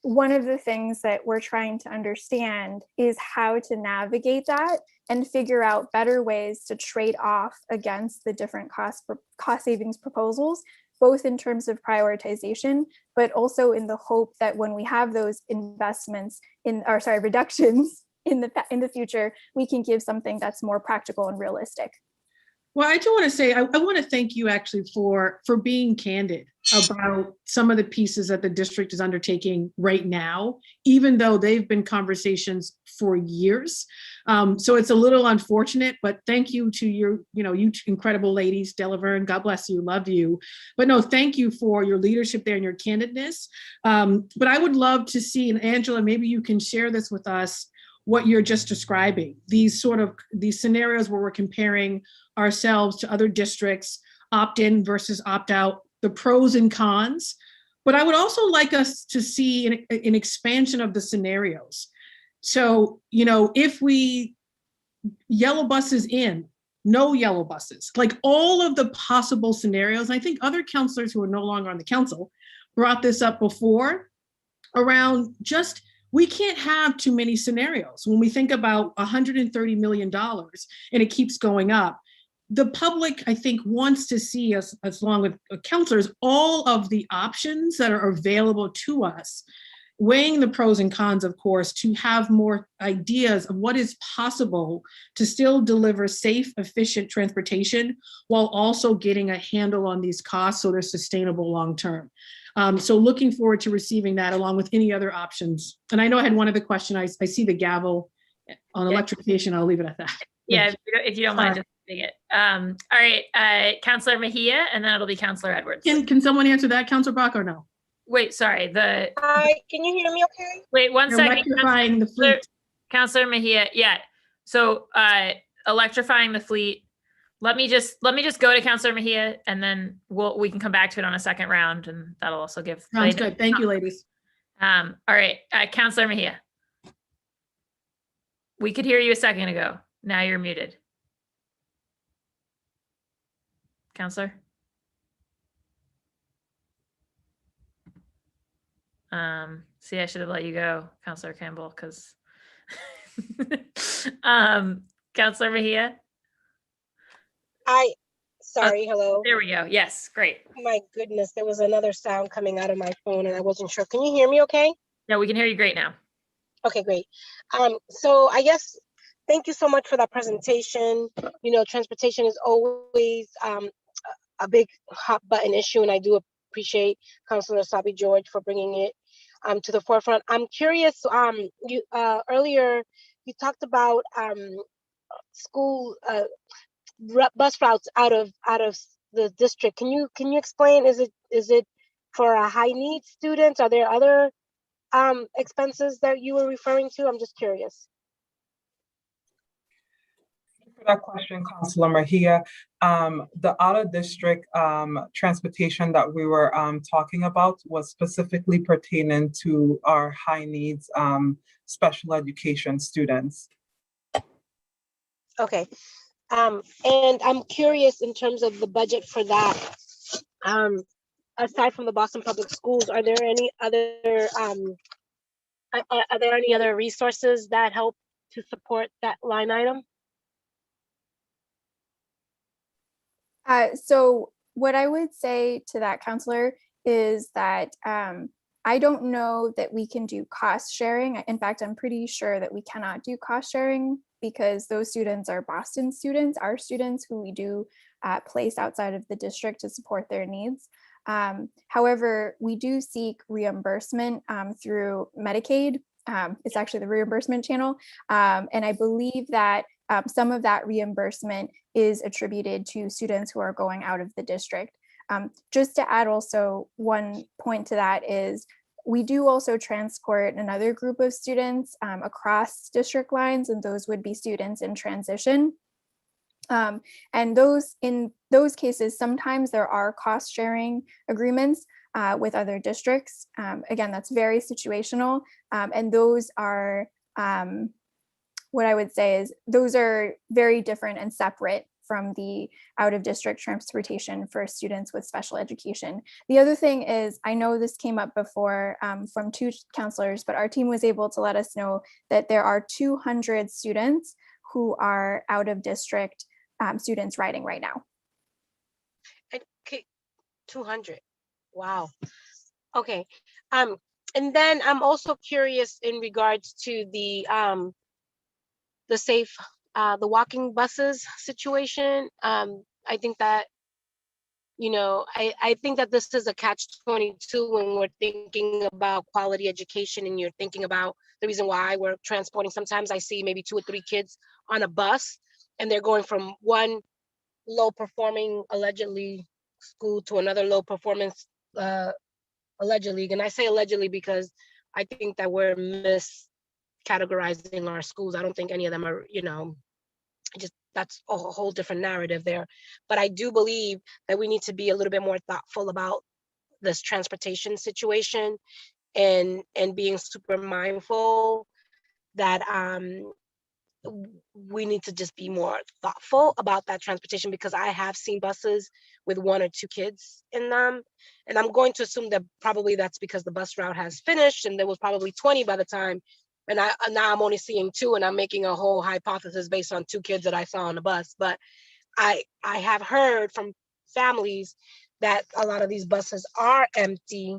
one of the things that we're trying to understand is how to navigate that and figure out better ways to trade off against the different cost savings proposals, both in terms of prioritization, but also in the hope that when we have those investments reductions in the future, we can give something that's more practical and realistic. Well, I do want to say, I want to thank you actually for being candid about some of the pieces that the district is undertaking right now, even though they've been conversations for years. So it's a little unfortunate, but thank you to you incredible ladies, Delaverne, God bless you, love you. But no, thank you for your leadership there and your candidness. But I would love to see, and Angela, maybe you can share this with us, what you're just describing, these scenarios where we're comparing ourselves to other districts, opt-in versus opt-out, the pros and cons. But I would also like us to see an expansion of the scenarios. So, you know, if we yellow buses in, no yellow buses, like all of the possible scenarios. I think other counselors who are no longer on the council brought this up before around just, we can't have too many scenarios. When we think about $130 million and it keeps going up, the public, I think, wants to see us, as long with counselors, all of the options that are available to us, weighing the pros and cons, of course, to have more ideas of what is possible to still deliver safe, efficient transportation while also getting a handle on these costs so they're sustainable long-term. So looking forward to receiving that along with any other options. And I know I had one other question. I see the gavel on electrification. I'll leave it at that. Yeah, if you don't mind just doing it. All right, Councillor Mejia, and then it'll be Councillor Edwards. Can someone answer that, Councillor Bach, or no? Wait, sorry. Hi, can you hear me okay? Wait, one second. Electrifying the fleet. Councillor Mejia, yeah. So electrifying the fleet. Let me just go to Councillor Mejia, and then we can come back to it on a second round, and that'll also give. Sounds good. Thank you, ladies. All right, Councillor Mejia. We could hear you a second ago. Now you're muted. Counselor? See, I should have let you go, Counselor Campbell, because Counselor Mejia? Sorry, hello. There we go. Yes, great. My goodness, there was another sound coming out of my phone and I wasn't sure. Can you hear me okay? No, we can hear you great now. Okay, great. So I guess, thank you so much for that presentation. You know, transportation is always a big hot button issue, and I do appreciate Councilor Sabi George for bringing it to the forefront. I'm curious, you earlier you talked about school bus routes out of the district. Can you explain? Is it for high needs students? Are there other expenses that you were referring to? I'm just curious. For that question, Councilor Mejia. The out-of-district transportation that we were talking about was specifically pertaining to our high needs special education students. Okay. And I'm curious in terms of the budget for that. Aside from the Boston Public Schools, are there any other resources that help to support that line item? So what I would say to that, Counselor, is that I don't know that we can do cost sharing. In fact, I'm pretty sure that we cannot do cost sharing because those students are Boston students, our students who we do place outside of the district to support their needs. However, we do seek reimbursement through Medicaid. It's actually the reimbursement channel. And I believe that some of that reimbursement is attributed to students who are going out of the district. Just to add also one point to that is we do also transport another group of students across district lines, and those would be students in transition. And in those cases, sometimes there are cost sharing agreements with other districts. Again, that's very situational. And those are, what I would say is those are very different and separate from the out of district transportation for students with special education. The other thing is, I know this came up before from two counselors, but our team was able to let us know that there are 200 students who are out of district students riding right now. Okay, 200. Wow. Okay. And then I'm also curious in regards to the safe, the walking buses situation. I think that, you know, I think that this is a catch-22 when we're thinking about quality education and you're thinking about the reason why we're transporting. Sometimes I see maybe 2 or 3 kids on a bus and they're going from one low performing allegedly school to another low performance allegedly. And I say allegedly because I think that we're miscategorizing our schools. I don't think any of them are, you know, just that's a whole different narrative there. But I do believe that we need to be a little bit more thoughtful about this transportation situation and being super mindful that we need to just be more thoughtful about that transportation, because I have seen buses with 1 or 2 kids in them. And I'm going to assume that probably that's because the bus route has finished and there was probably 20 by the time. And now I'm only seeing 2 and I'm making a whole hypothesis based on 2 kids that I saw on the bus. But I have heard from families that a lot of these buses are empty.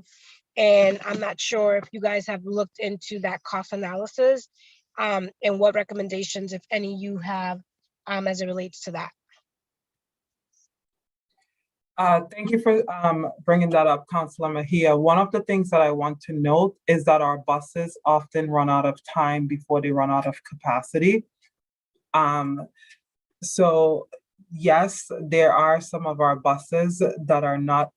And I'm not sure if you guys have looked into that cost analysis and what recommendations, if any, you have as it relates to that. Thank you for bringing that up, Councilor Mejia. One of the things that I want to note is that our buses often run out of time before they run out of capacity. So yes, there are some of our buses that are not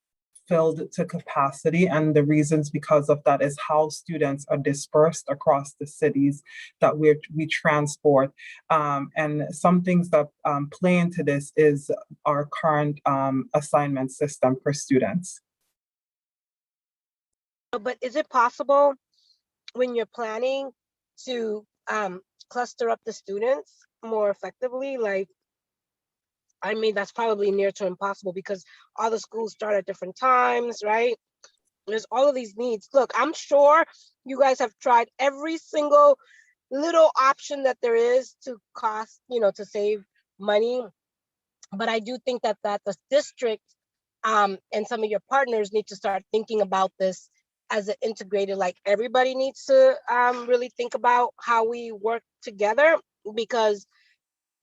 filled to capacity, and the reasons because of that is how students are dispersed across the cities that we transport. And some things that play into this is our current assignment system for students. But is it possible when you're planning to cluster up the students more effectively. Like, I mean, that's probably near to impossible because all the schools start at different times, right? There's all of these needs. Look, I'm sure you guys have tried every single little option that there is to cost, to save money. But I do think that the district and some of your partners need to start thinking about this as an integrated, like everybody needs to really think about how we work together, because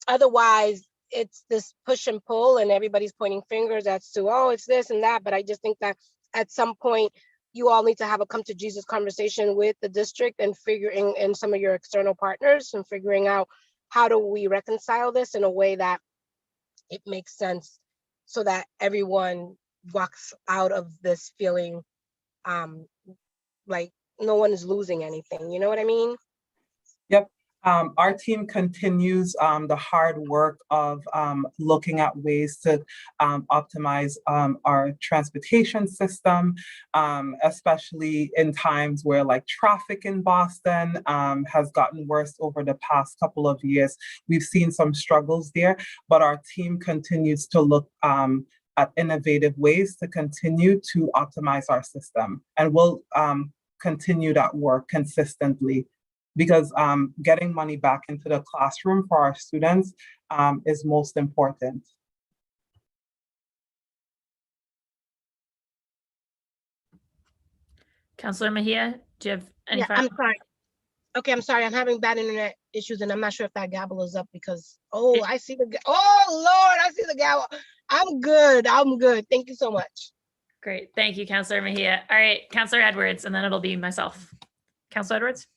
otherwise it's this push and pull and everybody's pointing fingers as to, oh, it's this and that. But I just think that at some point you all need to have a come to Jesus conversation with the district and figuring in some of your external partners and figuring out how do we reconcile this in a way that it makes sense so that everyone walks out of this feeling like no one is losing anything. You know what I mean? Yep. Our team continues the hard work of looking at ways to optimize our transportation system, especially in times where like traffic in Boston has gotten worse over the past couple of years. We've seen some struggles there, but our team continues to look at innovative ways to continue to optimize our system. And we'll continue that work consistently, because getting money back into the classroom for our students is most important. Councilor Mejia, do you have any Yeah, final? I'm sorry. Okay, I'm sorry. I'm having bad internet issues and I'm not sure if that gavel is up because, oh, I see the, oh, Lord, I see the gavel. I'm good. I'm good. Thank you so much. Great. Thank you, Councilor Mejia. All right, Councilor Edwards, and then it'll be myself. Councilor Edwards?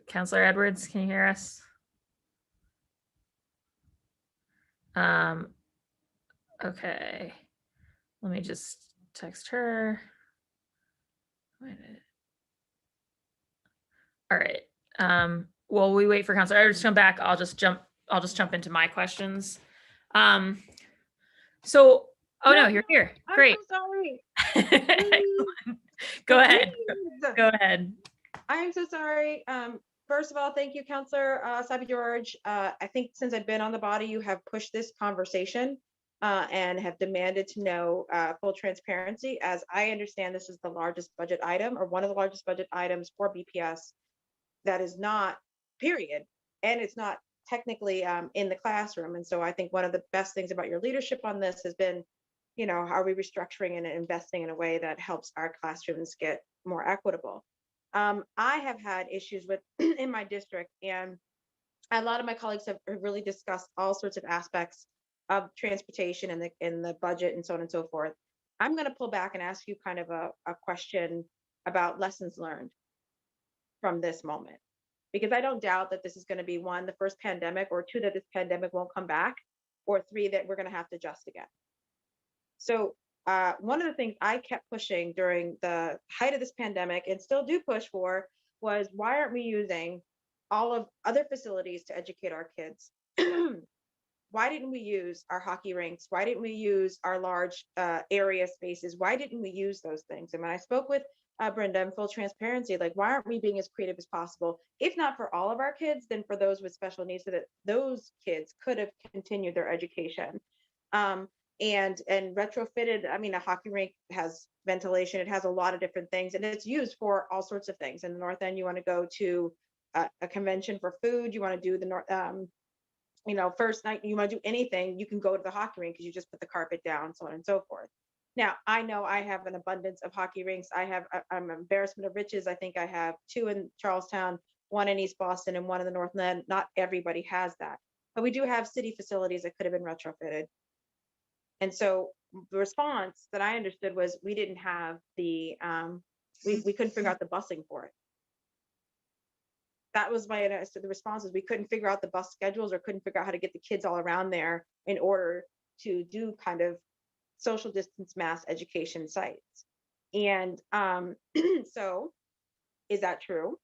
Councilor Edwards, can you hear us? Okay. Let me just text her. All right. While we wait for Councilor Edwards to come back, I'll just jump into my questions. Oh no, you're here. Great. I'm so sorry. Go ahead. Go ahead. I am so sorry. First of all, thank you, Councilor Sabi George. I think since I've been on the body, you have pushed this conversation and have demanded to know full transparency. As I understand, this is the largest budget item, or one of the largest budget items for BPS that is not, period. And it's not technically in the classroom. And so I think one of the best things about your leadership on this has been, are we restructuring and investing in a way that helps our classrooms get more equitable? I have had issues with in my district, and a lot of my colleagues have really discussed all sorts of aspects of transportation and the budget and so on and so forth. I'm going to pull back and ask you kind of a question about lessons learned from this moment, because I don't doubt that this is going to be one, the first pandemic, or two, that this pandemic won't come back, or three, that we're going to have to adjust again. So one of the things I kept pushing during the height of this pandemic, and still do push for, was why aren't we using all of other facilities to educate our kids? Why didn't we use our hockey rinks? Why didn't we use our large area spaces? Why didn't we use those things? And when I spoke with Brenda, in full transparency, like, why aren't we being as creative as possible? If not for all of our kids, then for those with special needs, so that those kids could have continued their education. And retrofitted, I mean, a hockey rink has ventilation, it has a lot of different things, and it's used for all sorts of things. In the North End, you want to go to a convention for food, you want to do the first night, you want to do anything, you can go to the hockey rink because you just put the carpet down, so on and so forth. Now, I know I have an abundance of hockey rinks. I'm an embarrassment of riches. I think I have 2 in Charlestown, 1 in East Boston, and 1 in the North End. Not everybody has that, but we do have city facilities that could have been retrofitted. And so the response that I understood was we didn't have the, we couldn't figure out the busing for it. That was the response is we couldn't figure out the bus schedules, or couldn't figure out how to get the kids all around there in order to do kind of social distance mass education sites. And so is that true?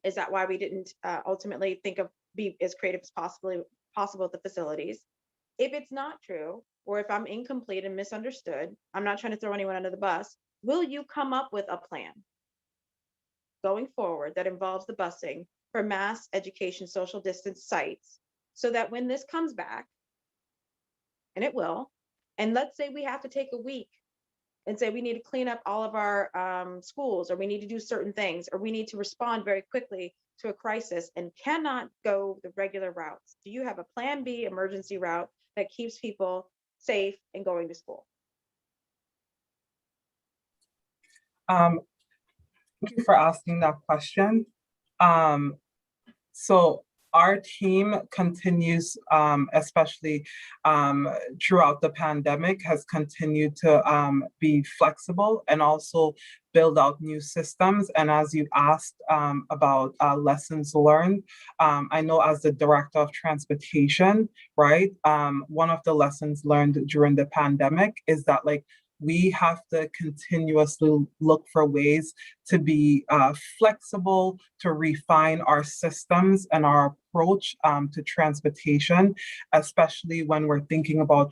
Is that why we didn't ultimately think of be as creative as possible at the facilities? If it's not true, or if I'm incomplete and misunderstood, I'm not trying to throw anyone under the bus, will you come up with a plan going forward that involves the busing for mass education social distance sites, so that when this comes back, and it will, and let's say we have to take a week and say we need to clean up all of our schools, or we need to do certain things, or we need to respond very quickly to a crisis and cannot go the regular routes, do you have a plan B emergency route that keeps people safe and going to school? Thank you for asking that question. So our team continues, especially throughout the pandemic, has continued to be flexible and also build out new systems. And as you asked about lessons learned, I know as the director of transportation, right, one of the lessons learned during the pandemic is that we have to continuously look for ways to be flexible, to refine our systems and our approach to transportation, especially when we're thinking about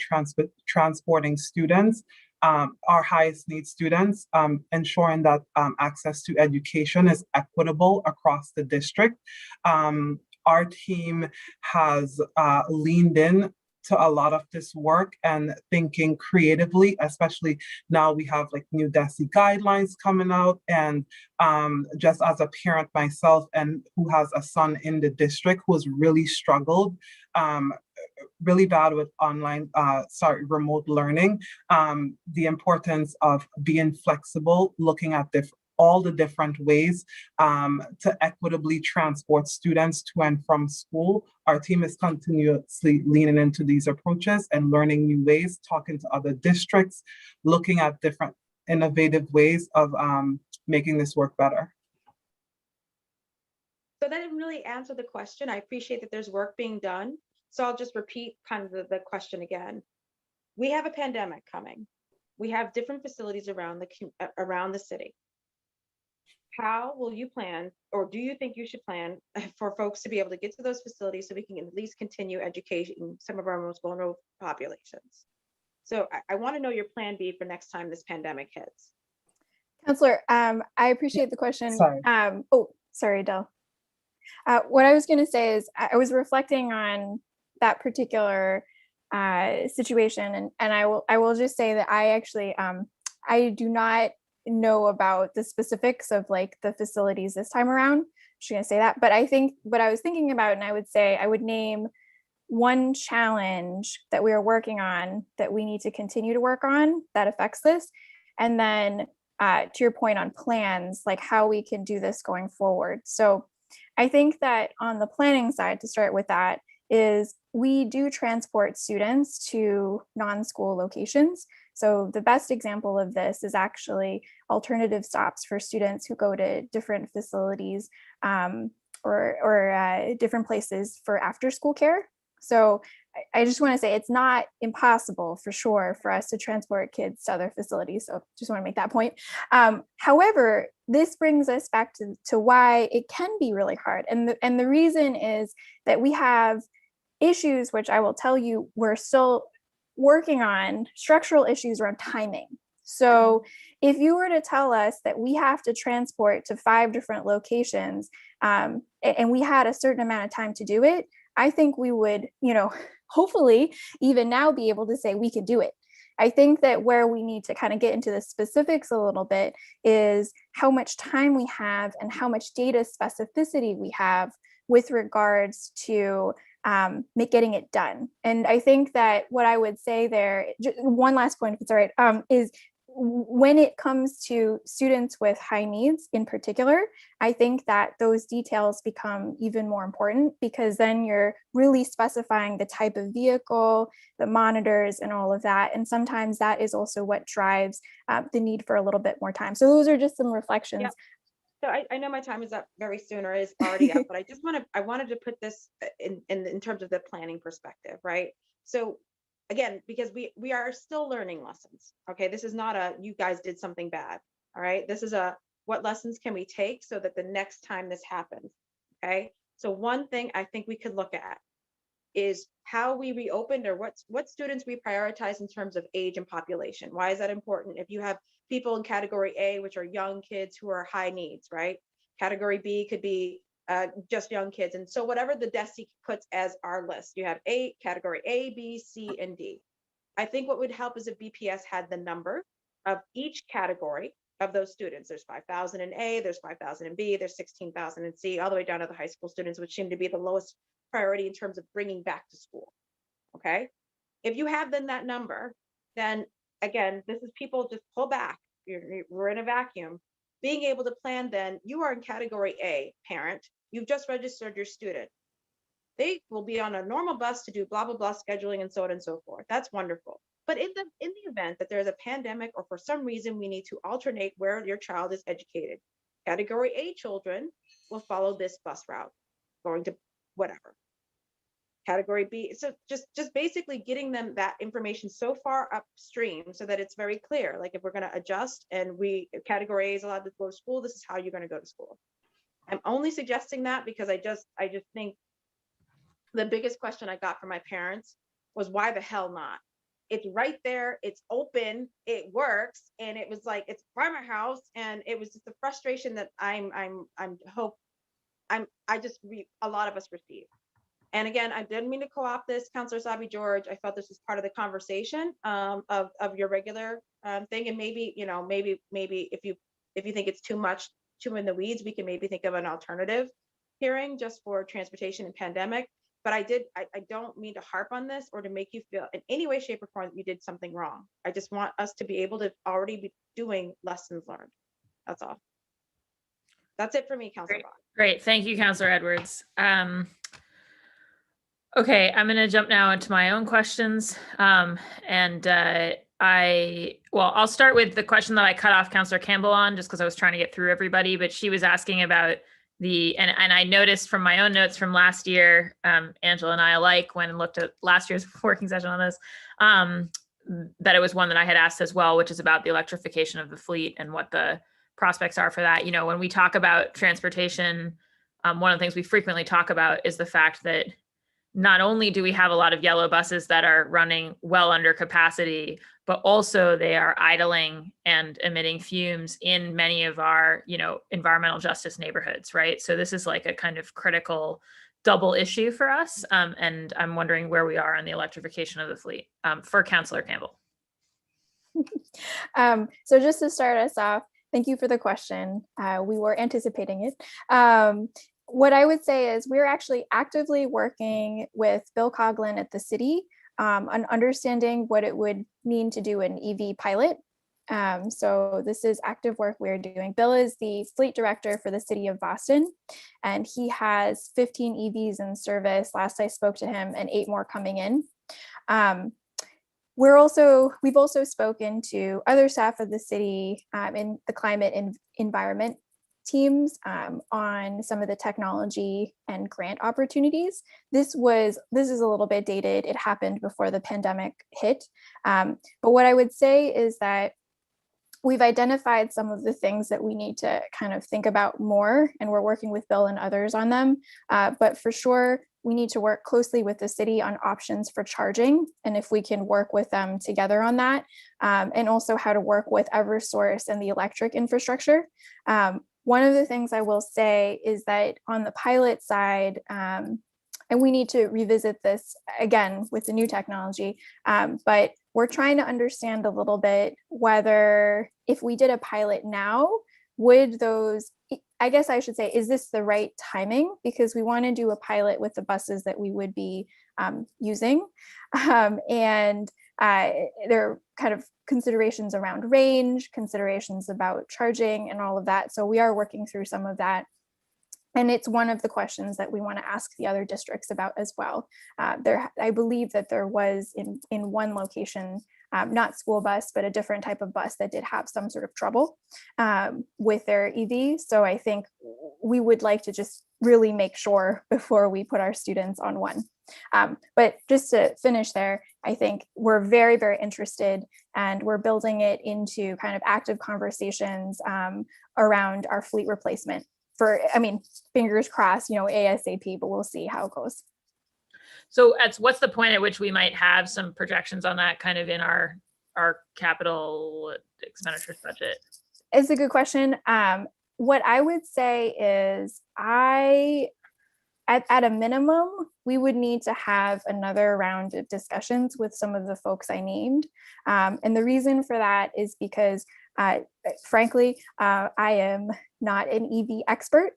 transporting students, our highest need students, ensuring that access to education is equitable across the district. Our team has leaned in to a lot of this work and thinking creatively, especially now we have new DESE guidelines coming out. And just as a parent myself and who has a son in the district who has really struggled really bad with remote learning, the importance of being flexible, looking at all the different ways to equitably transport students to and from school. Our team is continuously leaning into these approaches and learning new ways, talking to other districts, looking at different innovative ways of making this work better. So that didn't really answer the question. I appreciate that there's work being done. So I'll just repeat kind of the question again. We have a pandemic coming. We have different facilities around the city. How will you plan, or do you think you should plan for folks to be able to get to those facilities so we can at least continue educating some of our most vulnerable populations? So I want to know your plan B for next time this pandemic hits. Counselor, I appreciate the question. Sorry. Sorry, Adele. What I was going to say is I was reflecting on that particular situation, and I will just say that I actually I do not know about the specifics of the facilities this time around. I'm just going to say that, but I think what I was thinking about, and I would say I would name one challenge that we are working on that we need to continue to work on that affects this, and then to your point on plans, how we can do this going forward. So I think that on the planning side, to start with that, is we do transport students to non-school locations. So the best example of this is actually alternative stops for students who go to different facilities or different places for after-school care. So I just want to say it's not impossible for sure for us to transport kids to other facilities. So just want to make that point. However, this brings us back to why it can be really hard. And the reason is that we have issues, which I will tell you, we're still working on, structural issues around timing. So if you were to tell us that we have to transport to 5 different locations and we had a certain amount of time to do it, I think we would, hopefully even now be able to say we could do it. I think that where we need to kind of get into the specifics a little bit is how much time we have and how much data specificity we have with regards to getting it done. And I think that what I would say there, just one last point, if it's all right, is when it comes to students with high needs in particular, I think that those details become even more important, because then you're really specifying the type of vehicle, the monitors, and all of that. And sometimes that is also what drives the need for a little bit more time. So those are just some reflections. Yep. So I know my time is up very soon, or is already up, but I wanted to put this in terms of the planning perspective, right? So again, because we are still learning lessons. Okay, this is not a you guys did something bad. All right, this is a what lessons can we take so that the next time this happens. Okay, so one thing I think we could look at is how we reopened, or what students we prioritize in terms of age and population. Why is that important? If you have people in category A, which are young kids who are high needs, right? Category B could be just young kids. And so whatever the DESI puts as our list, you have category A, B, C, and D. I think what would help is if BPS had the number of each category of those students. There's 5,000 in A, there's 5,000 in B, there's 16,000 in C, all the way down to the high school students, which seem to be the lowest priority in terms of bringing back to school. Okay. If you have then that number, then again, this is people just pull back. We're in a vacuum. Being able to plan, then you are in category A, parent, you've just registered your student. They will be on a normal bus to do blah, blah, blah scheduling and so on and so forth. That's wonderful. But in the event that there's a pandemic or for some reason we need to alternate where your child is educated, category A children will follow this bus route, going to whatever. Category B, so just basically getting them that information so far upstream so that it's very clear. Like if we're going to adjust and category A is allowed to go to school, this is how you're going to go to school. I'm only suggesting that because I just think the biggest question I got from my parents was, why the hell not? It's right there, it's open, it works, and it was like, it's by my house, and it was just a frustration that a lot of us receive. And again, I didn't mean to co-opt this, Councilor Sabi George. I felt this was part of the conversation of your regular thing, and maybe if you think it's too much, too in the weeds, we can maybe think of an alternative hearing just for transportation and pandemic. But I don't mean to harp on this or to make you feel in any way, shape, or form that you did something wrong. I just want us to be able to already be doing lessons learned. That's all. That's it for me, Councilor Bach. Great. Thank you, Councilor Edwards. Okay, I'm going to jump now into my own questions. I'll start with the question that I cut off Councilor Campbell on, just because I was trying to get through everybody, but she was asking about and I noticed from my own notes from last year, Angela and I alike, when I looked at last year's working session on this, that it was one that I had asked as well, which is about the electrification of the fleet and what the prospects are for that. You know, when we talk about transportation, one of the things we frequently talk about is the fact that not only do we have a lot of yellow buses that are running well under capacity, but also they are idling and emitting fumes in many of our, environmental justice neighborhoods, right? So this is like a kind of critical double issue for us. And I'm wondering where we are on the electrification of the fleet for Councilor Campbell. So just to start us off, thank you for the question. We were anticipating it. What I would say is we're actually actively working with Bill Coughlin at the city on understanding what it would mean to do an EV pilot. So this is active work we're doing. Bill is the fleet director for the city of Boston, and he has 15 EVs in service last I spoke to him, and 8 more coming in. We've also spoken to other staff of the city in the climate and environment teams on some of the technology and grant opportunities. This is a little bit dated. It happened before the pandemic hit. But what I would say is that we've identified some of the things that we need to kind of think about more, and we're working with Bill and others on them. But for sure, we need to work closely with the city on options for charging, and if we can work with them together on that, and also how to work with Eversource and the electric infrastructure. One of the things I will say is that on the pilot side, and we need to revisit this again with the new technology, but we're trying to understand a little bit whether if we did a pilot now, would those, I guess I should say, is this the right timing? Because we want to do a pilot with the buses that we would be using. And there are kind of considerations around range, considerations about charging and all of that. So we are working through some of that. And it's one of the questions that we want to ask the other districts about as well. I believe that there was in one location, not school bus, but a different type of bus that did have some sort of trouble with their EV. So I think we would like to just really make sure before we put our students on one. But just to finish there, I think we're very, very interested, and we're building it into kind of active conversations around our fleet replacement. Fingers crossed, ASAP, but we'll see how it goes. So what's the point at which we might have some projections on that kind of in our capital expenditures budget? It's a good question. What I would say is at a minimum, we would need to have another round of discussions with some of the folks I named. And the reason for that is because, frankly, I am not an EV expert.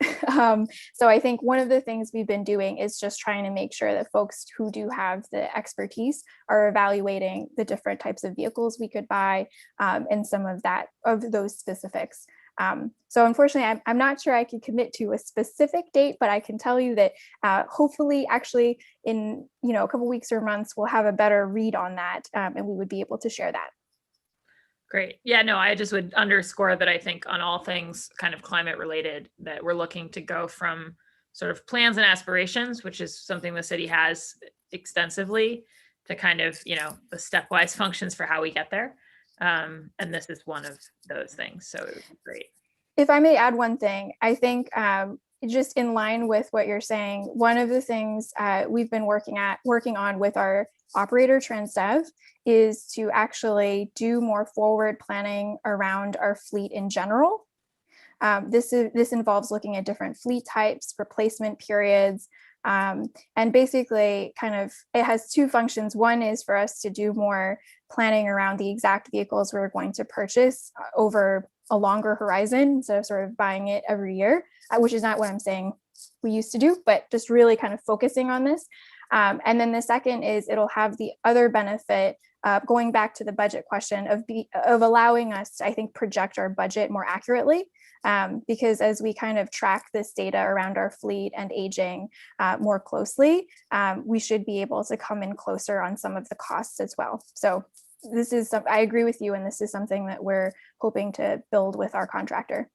So I think one of the things we've been doing is just trying to make sure that folks who do have the expertise are evaluating the different types of vehicles we could buy, and some of those specifics. So unfortunately, I'm not sure I can commit to a specific date, but I can tell you that hopefully actually in a couple weeks or months, we'll have a better read on that, and we would be able to share that. Great. Yeah, no, I just would underscore that I think on all things kind of climate related, that we're looking to go from sort of plans and aspirations, which is something the city has extensively, to kind of, the stepwise functions for how we get there. And this is one of those things. So it would be great. If I may add one thing, I think just in line with what you're saying, one of the things we've been working on with our operator Transdev is to actually do more forward planning around our fleet in general. This involves looking at different fleet types, replacement periods, and basically it has two functions. One is for us to do more planning around the exact vehicles we're going to purchase over a longer horizon instead of sort of buying it every year, which is not what I'm saying we used to do, but just really kind of focusing on this. And then the second is it'll have the other benefit, going back to the budget question, of allowing us to, I think, project our budget more accurately. Because as we kind of track this data around our fleet and aging more closely, we should be able to come in closer on some of the costs as well. So I agree with you, and this is something that we're hoping to build with our contractor.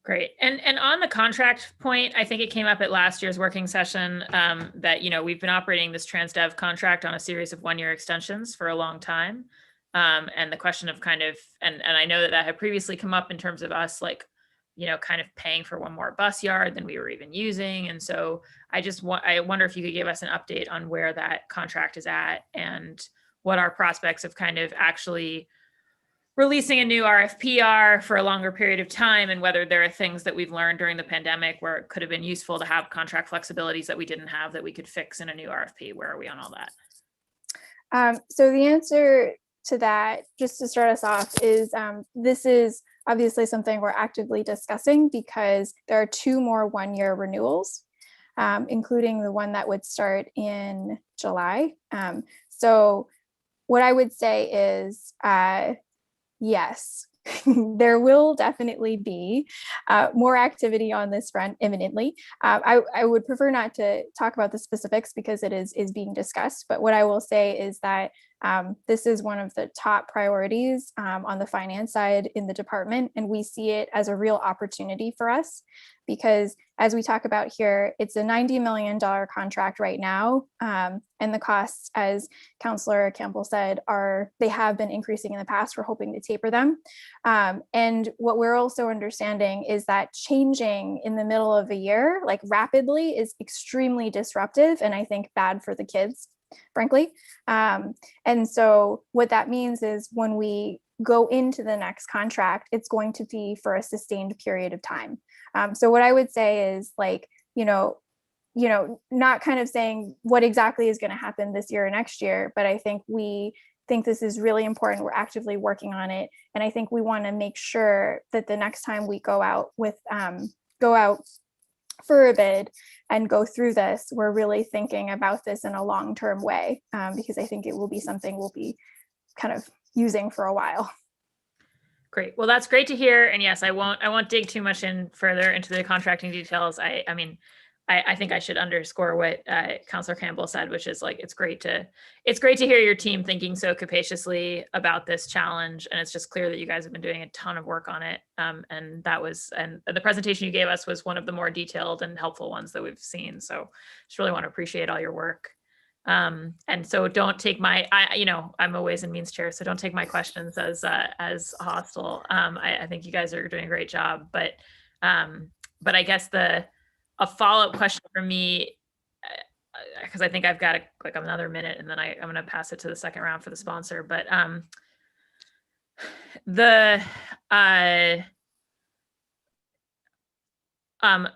Great. And on the contract point, I think it came up at last year's working session that, we've been operating this Transdev contract on a series of 1-year extensions for a long time. And the question of kind of, and I know that had previously come up in terms of us, kind of paying for one more bus yard than we were even using. And so I wonder if you could give us an update on where that contract is at and what our prospects of kind of actually releasing a new RFP are for a longer period of time, and whether there are things that we've learned during the pandemic where it could have been useful to have contract flexibilities that we didn't have that we could fix in a new RFP. Where are we on all that? So the answer to that, just to start us off, is this is obviously something we're actively discussing because there are 2 more 1-year renewals, including the one that would start in July. So what I would say is, yes, there will definitely be more activity on this front imminently. I would prefer not to talk about the specifics because it is being discussed, but what I will say is that this is one of the top priorities on the finance side in the department, and we see it as a real opportunity for us because, as we talk about here, it's a $90 million contract right now, and the costs, as Councillor Campbell said, they have been increasing in the past. We're hoping to taper them, and what we're also understanding is that changing in the middle of a year, like rapidly, is extremely disruptive, and I think bad for the kids, frankly. And so what that means is when we go into the next contract, it's going to be for a sustained period of time. So what I would say is, not kind of saying what exactly is going to happen this year or next year, but I think we think this is really important. We're actively working on it. And I think we want to make sure that the next time we go out for a bid and go through this, we're really thinking about this in a long-term way, because I think it will be something we'll be kind of using for a while. Great. Well, that's great to hear. And yes, I won't dig too much further into the contracting details. I think I should underscore what Councillor Campbell said, which is it's great to hear your team thinking so capaciously about this challenge. And it's just clear that you guys have been doing a ton of work on it. And the presentation you gave us was one of the more detailed and helpful ones that we've seen. So just really want to appreciate all your work. And so don't take I'm a Ways and Means chair, so don't take my questions as hostile. I think you guys are doing a great job, but I guess a follow-up question for me, because I think I've got like another minute, and then I'm going to pass it to the second round for the sponsor. But the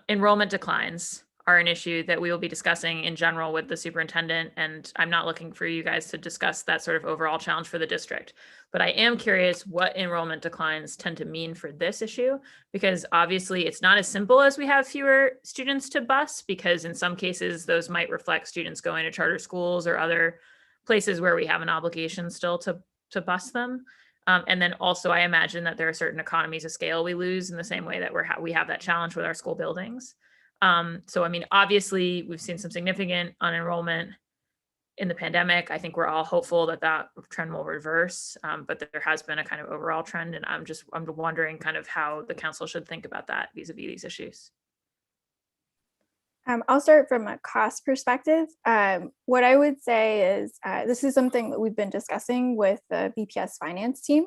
enrollment declines are an issue that we will be discussing in general with the superintendent, and I'm not looking for you guys to discuss that sort of overall challenge for the district. But I am curious what enrollment declines tend to mean for this issue, because obviously it's not as simple as we have fewer students to bus, because in some cases those might reflect students going to charter schools or other places where we have an obligation still to bus them. And then also I imagine that there are certain economies of scale we lose in the same way that we have that challenge with our school buildings. So, I mean, obviously we've seen some significant unenrollment in the pandemic. I think we're all hopeful that that trend will reverse, but there has been a kind of overall trend, and I'm wondering kind of how the council should think about that vis-a-vis these issues. I'll start from a cost perspective. What I would say is this is something that we've been discussing with the BPS finance team.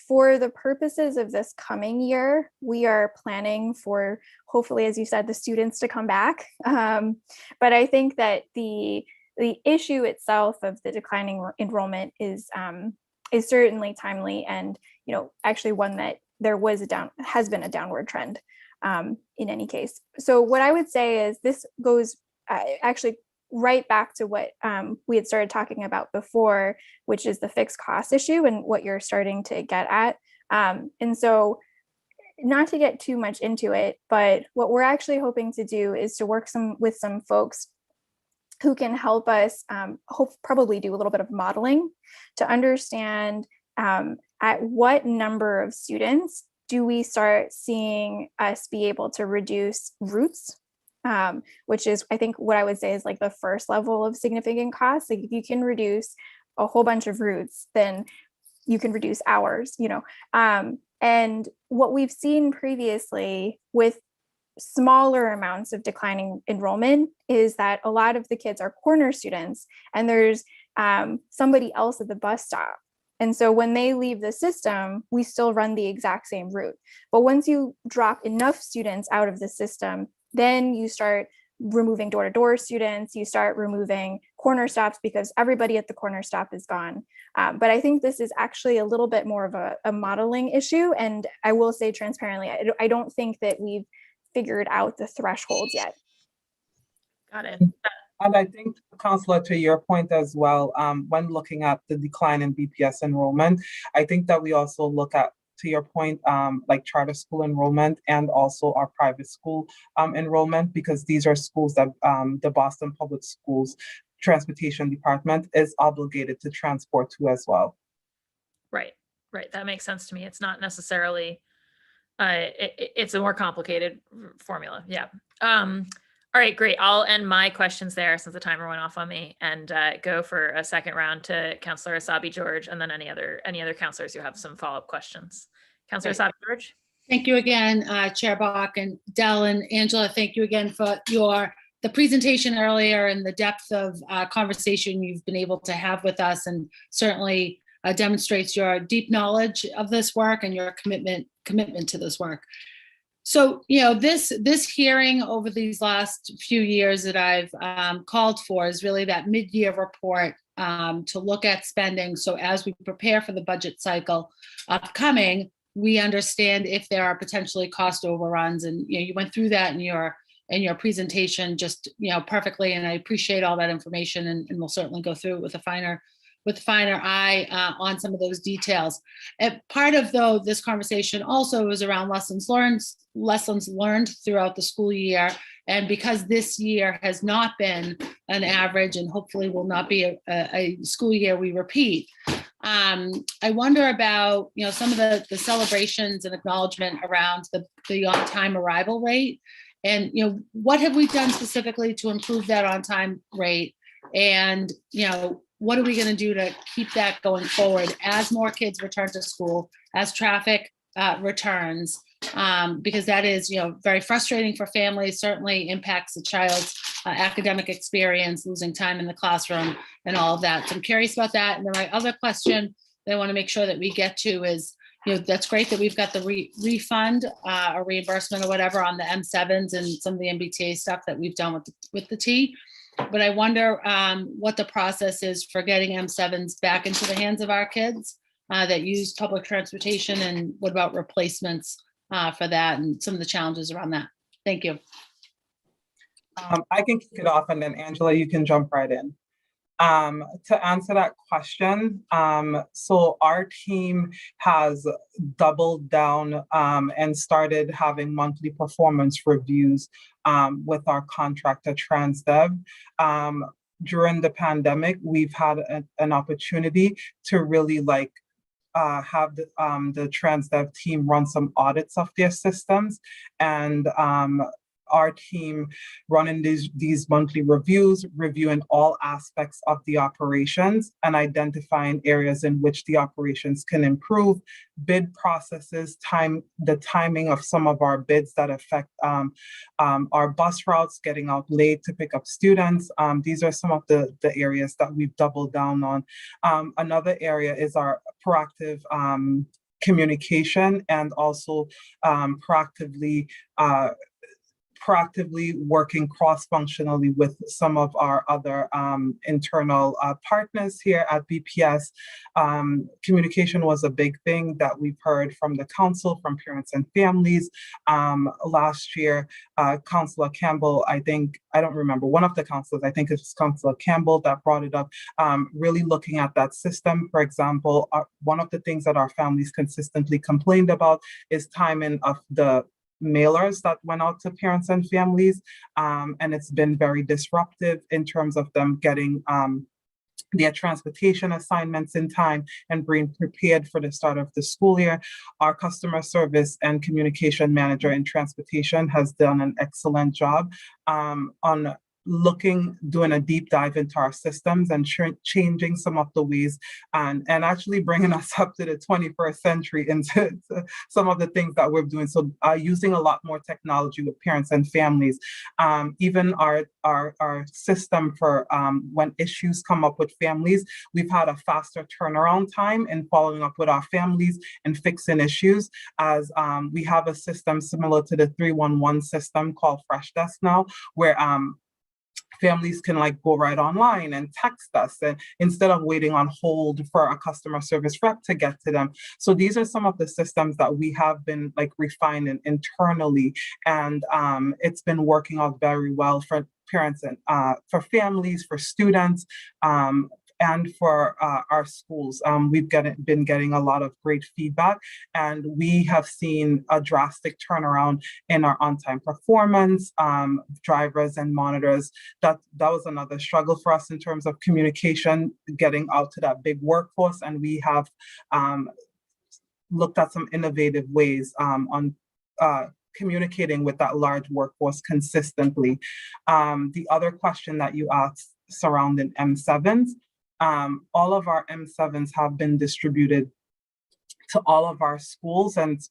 For the purposes of this coming year, we are planning for, hopefully, as you said, the students to come back. But I think that the issue itself of the declining enrollment is certainly timely, and actually one that there has been a downward trend in any case. So what I would say is this goes actually right back to what we had started talking about before, which is the fixed cost issue and what you're starting to get at. And so not to get too much into it, but what we're actually hoping to do is to work with some folks who can help us probably do a little bit of modeling to understand at what number of students do we start seeing us be able to reduce routes, which is, I think, what I would say is like the first level of significant cost. Like if you can reduce a whole bunch of routes, then you can reduce hours, and what we've seen previously with smaller amounts of declining enrollment is that a lot of the kids are corner students, and there's somebody else at the bus stop. And so when they leave the system, we still run the exact same route. But once you drop enough students out of the system, then you start removing door-to-door students, you start removing corner stops because everybody at the corner stop is gone. But I think this is actually a little bit more of a modeling issue. And I will say transparently, I don't think that we've figured out the thresholds yet. Got it. And I think, Councillor, to your point as well, when looking at the decline in BPS enrollment, I think that we also look at, to your point, like charter school enrollment and also our private school enrollment, because these are schools that the Boston Public Schools Transportation Department is obligated to transport to as well. Right. That makes sense to me. It's not necessarily, it's a more complicated formula. Yeah. All right, great. I'll end my questions there since the timer went off on me, and go for a second round to Councillor Asabi George, and then any other councillors who have some follow-up questions. Councillor Asabi George. Thank you again, Chair Bach, and Dell and Angela. Thank you again for the presentation earlier and the depth of conversation you've been able to have with us, and certainly demonstrates your deep knowledge of this work and your commitment to this work. So, this hearing over these last few years that I've called for is really that mid-year report to look at spending. So as we prepare for the budget cycle upcoming, we understand if there are potentially cost overruns. And you went through that in your presentation just perfectly. And I appreciate all that information, and we'll certainly go through it with a finer eye on some of those details. And part of this conversation also was around lessons learned throughout the school year. And because this year has not been an average, and hopefully will not be a school year we repeat, I wonder about some of the celebrations and acknowledgement around the on-time arrival rate, and what have we done specifically to improve that on-time rate, and what are we going to do to keep that going forward as more kids return to school, as traffic returns, because that is, very frustrating for families, certainly impacts the child's academic experience, losing time in the classroom and all of that. So I'm curious about that. And then my other question that I want to make sure that we get to is, that's great that we've got the refund or reimbursement or whatever on the M7s and some of the MBTA stuff that we've done with the T. but I wonder what the process is for getting M7s back into the hands of our kids that use public transportation, and what about replacements for that and some of the challenges around that. Thank you. I can kick it off, and then Angela, you can jump right in. To answer that question, so our team has doubled down and started having monthly performance reviews with our contractor TransDev. During the pandemic, we've had an opportunity to really have the TransDev team run some audits of their systems, and our team running these monthly reviews, reviewing all aspects of the operations and identifying areas in which the operations can improve, bid processes, the timing of some of our bids that affect our bus routes, getting out late to pick up students. These are some of the areas that we've doubled down on. Another area is our proactive communication, and also proactively working cross-functionally with some of our other internal partners here at BPS. Communication was a big thing that we've heard from the council, from parents and families. Last year, Councillor Campbell, I don't remember, one of the councillors, I think it's Councillor Campbell, that brought it up, really looking at that system. For example, one of the things that our families consistently complained about is timing of the mailers that went out to parents and families, and it's been very disruptive in terms of them getting their transportation assignments in time and being prepared for the start of the school year. Our customer service and communication manager in transportation has done an excellent job on doing a deep dive into our systems and changing some of the ways, and actually bringing us up to the 21st century into some of the things that we're doing. So using a lot more technology with parents and families. Even our system for when issues come up with families, we've had a faster turnaround time in following up with our families and fixing issues, as we have a system similar to the 311 system called Fresh Desk now, where families can go right online and text us, and instead of waiting on hold for a customer service rep to get to them. So these are some of the systems that we have been refining internally, and it's been working out very well for parents and for families, for students, and for our schools. We've been getting a lot of great feedback, and we have seen a drastic turnaround in our on-time performance, drivers and monitors. That was another struggle for us in terms of communication, getting out to that big workforce, and we have looked at some innovative ways on communicating with that large workforce consistently. The other question that you asked surrounding M7s, all of our M7s have been distributed to all of our schools, and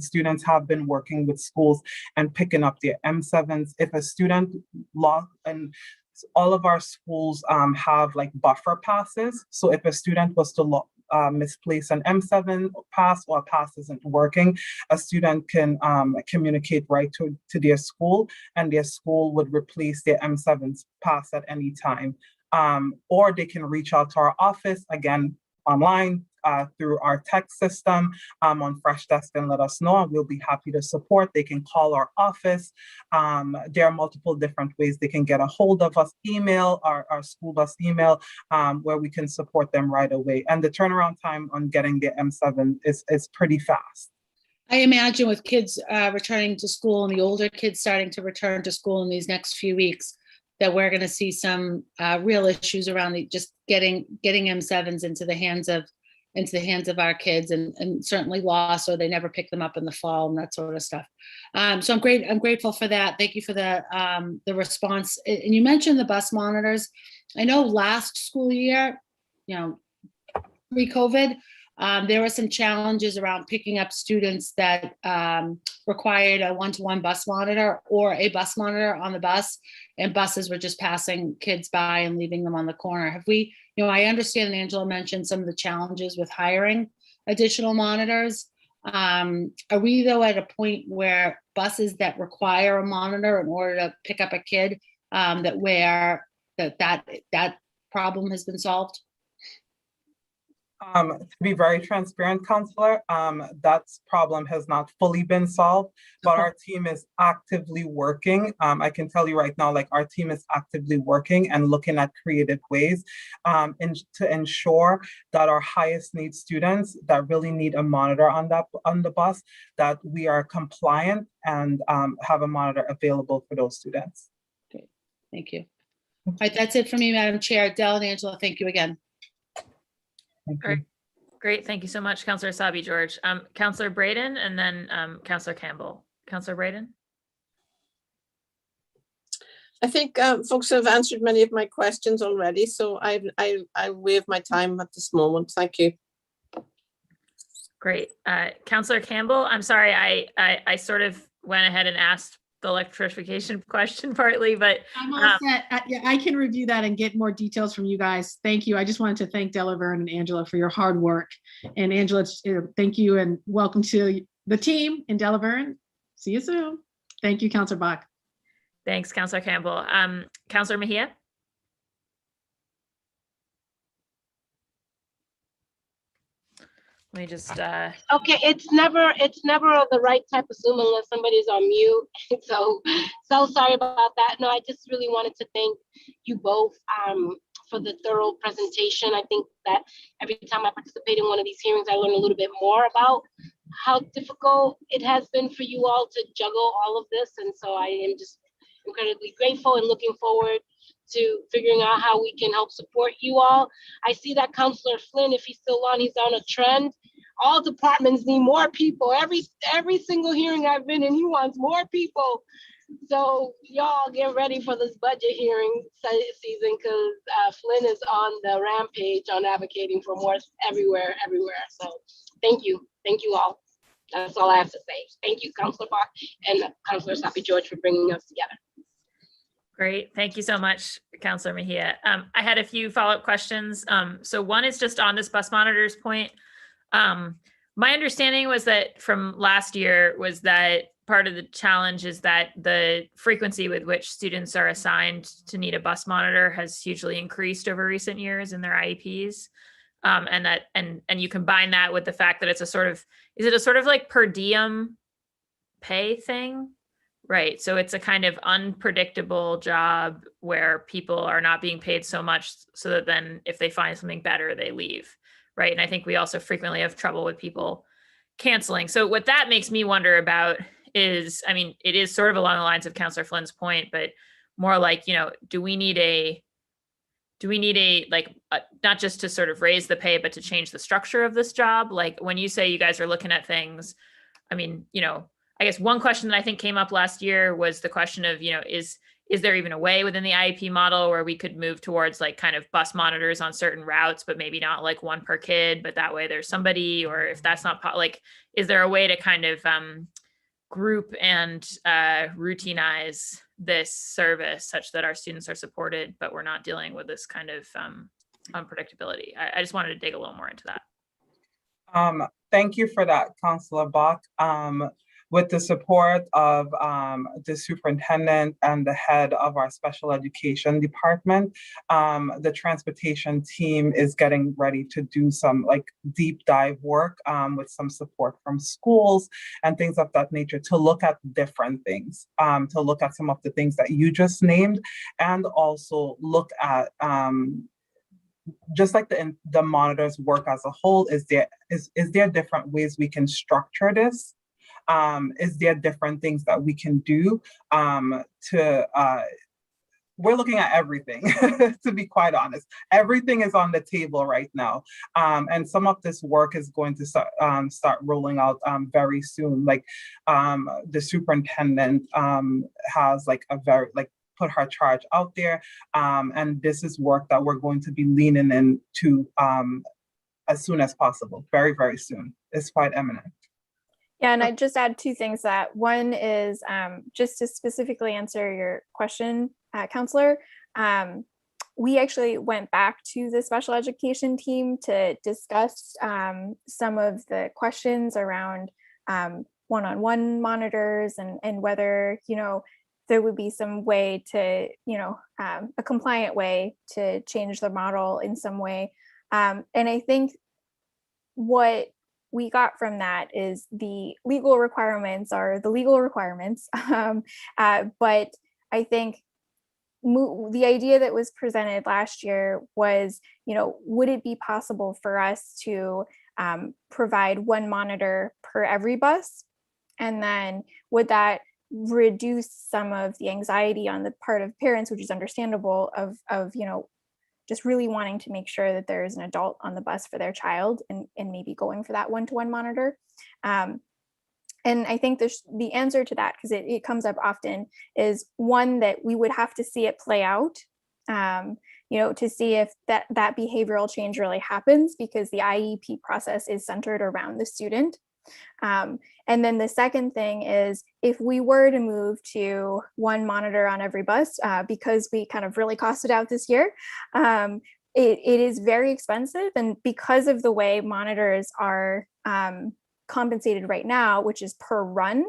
students have been working with schools and picking up their M7s. If a student lost, and all of our schools have buffer passes. So if a student was to misplace an M7 pass, or a pass isn't working, a student can communicate right to their school, and their school would replace their M7's pass at any time. Or they can reach out to our office, again, online through our text system on Fresh Desk, and let us know, and we'll be happy to support. They can call our office. There are multiple different ways they can get a hold of us. Email, our school bus email, where we can support them right away. And the turnaround time on getting their M7 is pretty fast. I imagine with kids returning to school, and the older kids starting to return to school in these next few weeks, that we're going to see some real issues around just getting M7s into the hands of our kids, and certainly lost, or they never pick them up in the fall and that sort of stuff. So I'm grateful for that. Thank you for the response. And you mentioned the bus monitors. I know last school year, pre-COVID, there were some challenges around picking up students that required a one-to-one bus monitor or a bus monitor on the bus, and buses were just passing kids by and leaving them on the corner. Have we, I understand Angela mentioned some of the challenges with hiring additional monitors. Are we though at a point where buses that require a monitor in order to pick up a kid, that where that problem has been solved? To be very transparent, Counselor, that problem has not fully been solved, but Okay. our team is actively working. I can tell you right now, like our team is actively working and looking at creative ways to ensure that our highest need students that really need a monitor on the bus, that we are compliant and have a monitor available for those students. Okay, thank you. All right, that's it for me, Madam Chair. Dell and Angela, thank you again. Thank Great. you. Great. Thank you so much, Councillor Sabi George. Councillor Braden and then Councillor Campbell. Councillor Braden. I think folks have answered many of my questions already, so I waive my time at this moment. Thank you. Great. Councillor Campbell, I'm sorry, I sort of went ahead and asked the electrification question partly, but I'm all set. Yeah, I can review that and get more details from you guys. Thank you. I just wanted to thank Delaverne and Angela for your hard work. And Angela, thank you and welcome to the team in Delaverne. See you soon. Thank you, Councillor Bach. thanks, Councillor Campbell. Councillor Mejia? Let me just, Okay, it's never the right type of Zoom unless somebody's on mute. So sorry about that. No, I just really wanted to thank you both for the thorough presentation. I think that every time I participate in one of these hearings, I learn a little bit more about how difficult it has been for you all to juggle all of this. And so I am just incredibly grateful and looking forward to figuring out how we can help support you all. I see that Councillor Flynn, if he's still on, he's on a trend. All departments need more people. Every single hearing I've been in, he wants more people. So y'all get ready for this budget hearing season because Flynn is on the rampage on advocating for more everywhere. So thank you all. That's all I have to say. Thank you, Councillor Bach and Councillor Sabi George for bringing us together. great. Thank you so much, Councillor Mejia. I had a few follow-up questions. So one is just on this bus monitors point. My understanding was that from last year was that part of the challenge is that the frequency with which students are assigned to need a bus monitor has hugely increased over recent years in their IEPs. And you combine that with the fact that it's is it a sort of like per diem pay thing? Right. So it's a kind of unpredictable job where people are not being paid so much so that then if they find something better, they leave. Right. And I think we also frequently have trouble with people canceling. So what that makes me wonder about is, I mean, it is sort of along the lines of Councillor Flynn's point, but more like, do we need a not just to sort of raise the pay, but to change the structure of this job? Like when you say you guys are looking at things, I mean, I guess one question that I think came up last year was the question of, is there even a way within the IEP model where we could move towards like kind of bus monitors on certain routes, but maybe not like one per kid, but that way there's somebody, or if that's not like, is there a way to kind of group and routinize this service such that our students are supported, but we're not dealing with this kind of unpredictability? I just wanted to dig a little more into that. Thank you for that, Councillor Bach. With the support of the superintendent and the head of our special education department, the transportation team is getting ready to do some like deep dive work with some support from schools and things of that nature to look at different things, to look at some of the things that you just named, and also look at just like the monitors work as a whole. Is there different ways we can structure this? Is there different things that we can do we're looking at everything, to be quite honest. Everything is on the table right now. And some of this work is going to start rolling out very soon. Like the superintendent has like a very, put her charge out there. And this is work that we're going to be leaning into as soon as possible, very, very soon. It's quite imminent. Yeah, and I'd just add two things. That one is just to specifically answer your question, Counselor. We actually went back to the special education team to discuss some of the questions around one-on-one monitors and whether, there would be some way to, a compliant way to change the model in some way. And I think what we got from that is the legal requirements are the legal requirements. But I think the idea that was presented last year was, would it be possible for us to provide one monitor per every bus? And then would that reduce some of the anxiety on the part of parents, which is understandable, of just really wanting to make sure that there is an adult on the bus for their child and maybe going for that one-to-one monitor. And I think the answer to that, because it comes up often, is one that we would have to see it play out, to see if that behavioral change really happens, because the IEP process is centered around the student. And then the second thing is, if we were to move to one monitor on every bus, because we kind of really costed out this year, it is very expensive. And because of the way monitors are compensated right now, which is per run,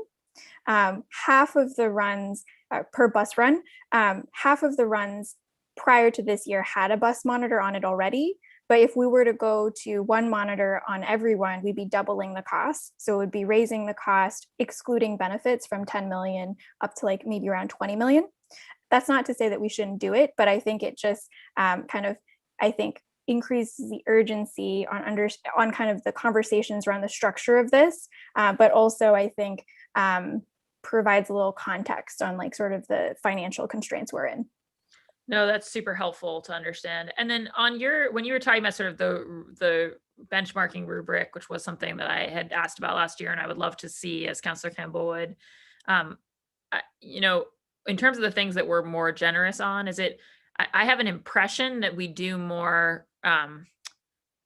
half of the runs per bus run, half of the runs prior to this year had a bus monitor on it already. But if we were to go to one monitor on everyone, we'd be doubling the cost. So it would be raising the cost, excluding benefits, from 10 million up to like maybe around 20 million. That's not to say that we shouldn't do it, but I think it just increases the urgency on kind of the conversations around the structure of this, but also I think provides a little context on like sort of the financial constraints we're in. No, that's super helpful to understand. And then when you were talking about sort of the benchmarking rubric, which was something that I had asked about last year, and I would love to see, as Councillor Campbell would, in terms of the things that we're more generous on, I have an impression that we do more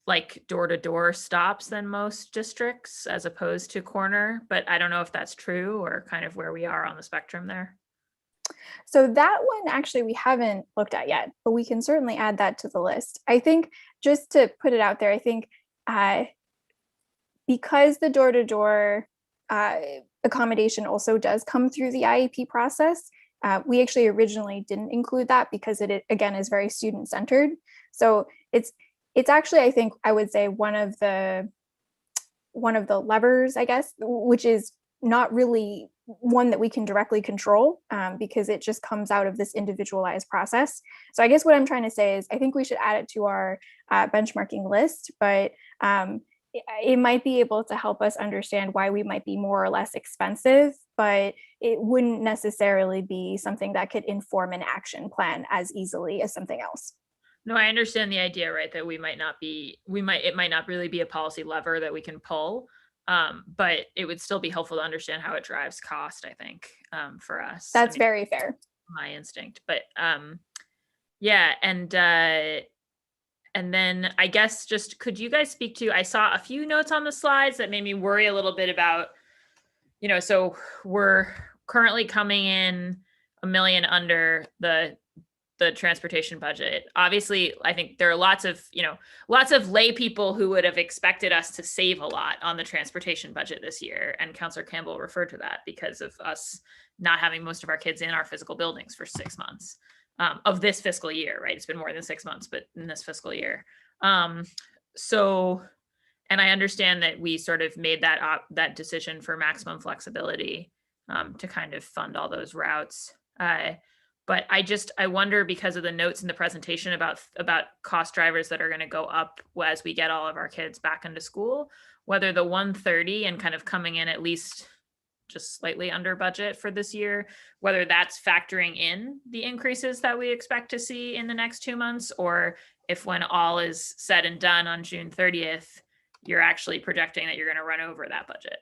like door-to-door stops than most districts as opposed to corner, but I don't know if that's true or kind of where we are on the spectrum there. So that one actually we haven't looked at yet, but we can certainly add that to the list. I think, just to put it out there, I think because the door-to-door accommodation also does come through the IEP process, we actually originally didn't include that because it again is very student-centered. So it's actually, I think I would say, one of the levers, I guess, which is not really one that we can directly control, because it just comes out of this individualized process. So I guess what I'm trying to say is I think we should add it to our benchmarking list, but it might be able to help us understand why we might be more or less expensive, but it wouldn't necessarily be something that could inform an action plan as easily as something else. No, I understand the idea, right? That it might not really be a policy lever that we can pull. But it would still be helpful to understand how it drives cost, I think, for us. That's very fair. My instinct, but yeah. And then I guess just, could you guys speak to, I saw a few notes on the slides that made me worry a little bit about, so we're currently coming in $1 million under the transportation budget. Obviously, I think there are lots of lay people who would have expected us to save a lot on the transportation budget this year. And Councillor Campbell referred to that because of us not having most of our kids in our physical buildings for 6 months of this fiscal year, right? It's been more than 6 months, but in this fiscal year. So, and I understand that we sort of made that decision for maximum flexibility to kind of fund all those routes. But I wonder, because of the notes in the presentation about cost drivers that are going to go up as we get all of our kids back into school, whether the 130 and kind of coming in at least just slightly under budget for this year, whether that's factoring in the increases that we expect to see in the next 2 months, or if when all is said and done on June 30th, you're actually projecting that you're going to run over that budget.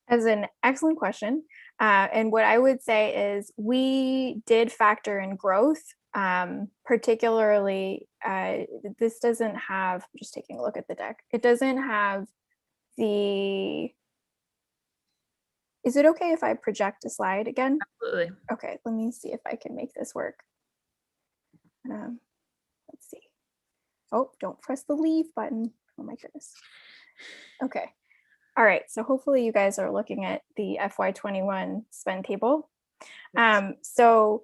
As an excellent question. And what I would say is we did factor in growth, particularly this doesn't have, I'm just taking a look at the deck. It doesn't have is it okay if I project a slide again? Absolutely. Okay, let me see if I can make this work. Let's see. Oh, don't press the leave button. Oh my goodness. Okay. All right, so hopefully you guys are looking at the FY21 spend table. So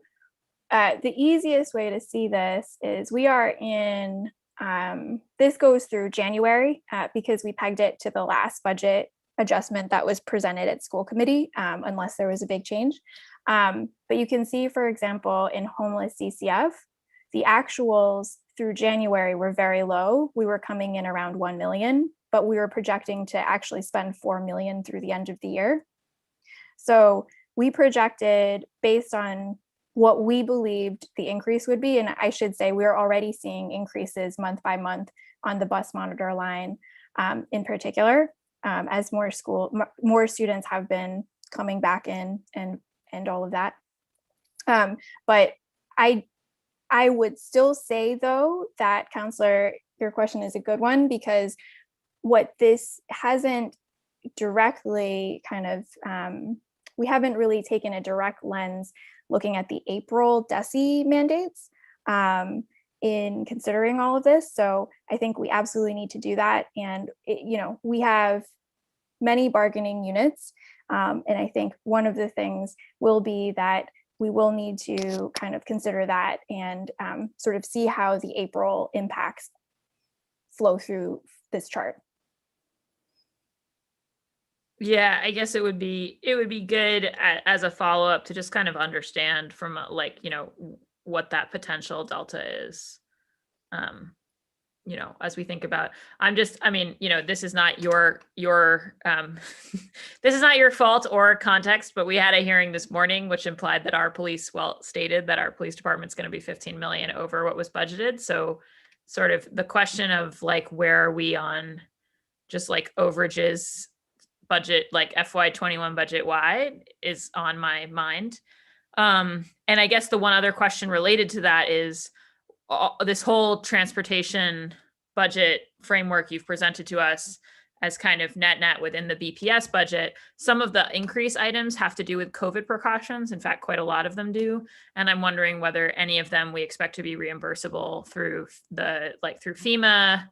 the easiest way to see this is we are in, this goes through January because we pegged it to the last budget adjustment that was presented at school committee, unless there was a big change. But you can see, for example, in homeless CCF, the actuals through January were very low. We were coming in around 1 million, but we were projecting to actually spend 4 million through the end of the year. So we projected based on what we believed the increase would be. And I should say we're already seeing increases month by month on the bus monitor line in particular, as more students have been coming back in and all of that. But I would still say, though, that, Counselor, your question is a good one, because what this hasn't directly kind of, we haven't really taken a direct lens looking at the April DESE mandates in considering all of this. So I think we absolutely need to do that. And, we have many bargaining units. And I think one of the things will be that we will need to kind of consider that and sort of see how the April impacts flow through this chart. Yeah, I guess it would be good as a follow-up to just kind of understand from what that potential delta is. As we think about, this is not your this is not your fault or context, but we had a hearing this morning which implied that stated that our police department's going to be 15 million over what was budgeted. So sort of the question of like, where are we on just like overages budget, like FY21 budget wide, is on my mind. And I guess the one other question related to that is this whole transportation budget framework you've presented to us as kind of net within the BPS budget. Some of the increase items have to do with COVID precautions. In fact, quite a lot of them do. And I'm wondering whether any of them we expect to be reimbursable through through FEMA.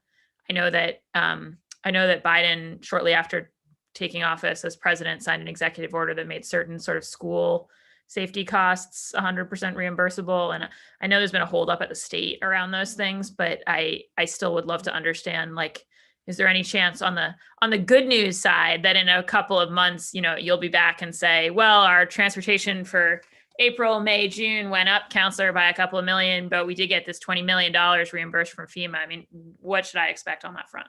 I know that Biden, shortly after taking office as president, signed an executive order that made certain sort of school safety costs 100% reimbursable. And I know there's been a holdup at the state around those things, but I still would love to understand, like, is there any chance on the good news side that in a couple of months, you'll be back and say, well, our transportation for April, May, June went up, Counselor, by a couple of million, but we did get this $20 million reimbursed from FEMA. I mean, what should I expect on that front?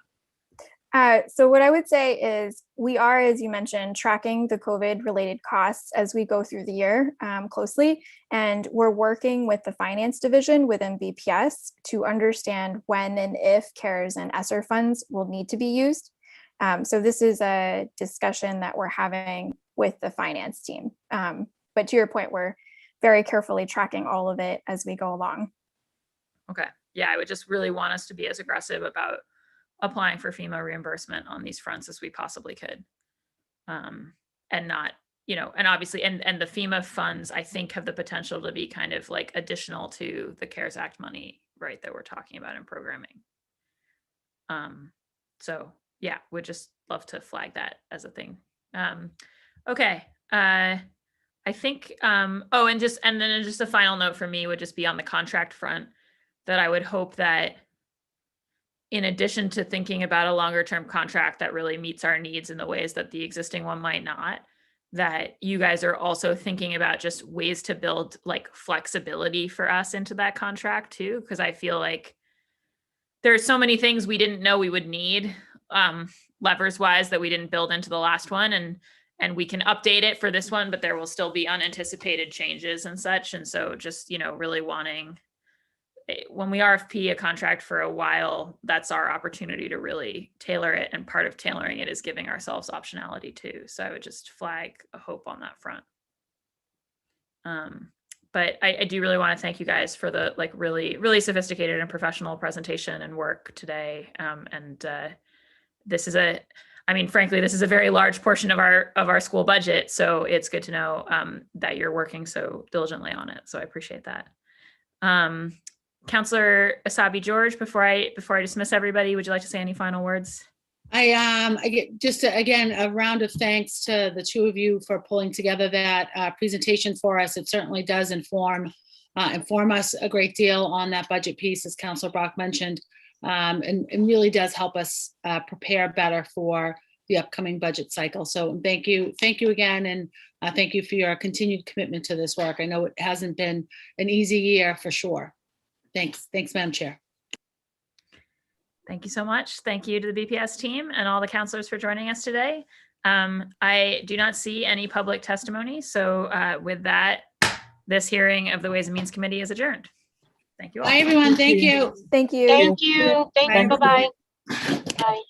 So what I would say is we are, as you mentioned, tracking the COVID related costs as we go through the year closely. And we're working with the finance division within BPS to understand when and if CARES and ESSER funds will need to be used. So this is a discussion that we're having with the finance team. But to your point, we're very carefully tracking all of it as we go along. Okay. Yeah, I would just really want us to be as aggressive about applying for FEMA reimbursement on these fronts as we possibly could. And not, and obviously, and the FEMA funds, I think, have the potential to be kind of like additional to the CARES Act money, right, that we're talking about in programming. So yeah, would just love to flag that as a thing. Okay. I think, and then just a final note for me would just be on the contract front, that I would hope that in addition to thinking about a longer term contract that really meets our needs in the ways that the existing one might not, that you guys are also thinking about just ways to build like flexibility for us into that contract too. Cause I feel like there's so many things we didn't know we would need levers wise that we didn't build into the last one. And we can update it for this one, but there will still be unanticipated changes and such. And so just, really wanting, when we RFP a contract for a while, that's our opportunity to really tailor it. And part of tailoring it is giving ourselves optionality too. So I would just flag a hope on that front. But I do really want to thank you guys for the really, really sophisticated and professional presentation and work today. This is frankly, this is a very large portion of our school budget. So it's good to know that you're working so diligently on it. So I appreciate that. Counselor Asabi George, before I dismiss everybody, would you like to say any final words? I get just again a round of thanks to the two of you for pulling together that presentation for us. It certainly does inform us a great deal on that budget piece, as Councilor Brock mentioned, and really does help us prepare better for the upcoming budget cycle. So thank you again, and thank you for your continued commitment to this work. I know it hasn't been an easy year for sure. Thanks, Madam Chair. Thank you so much. Thank you to the BPS team and all the counselors for joining us today. I do not see any public testimony. So with that, this hearing of the Ways and Means Committee is adjourned. Thank you all. Bye, everyone. Thank you. Thank you. Thank you. Thank you. Thank you. Bye-bye. Bye.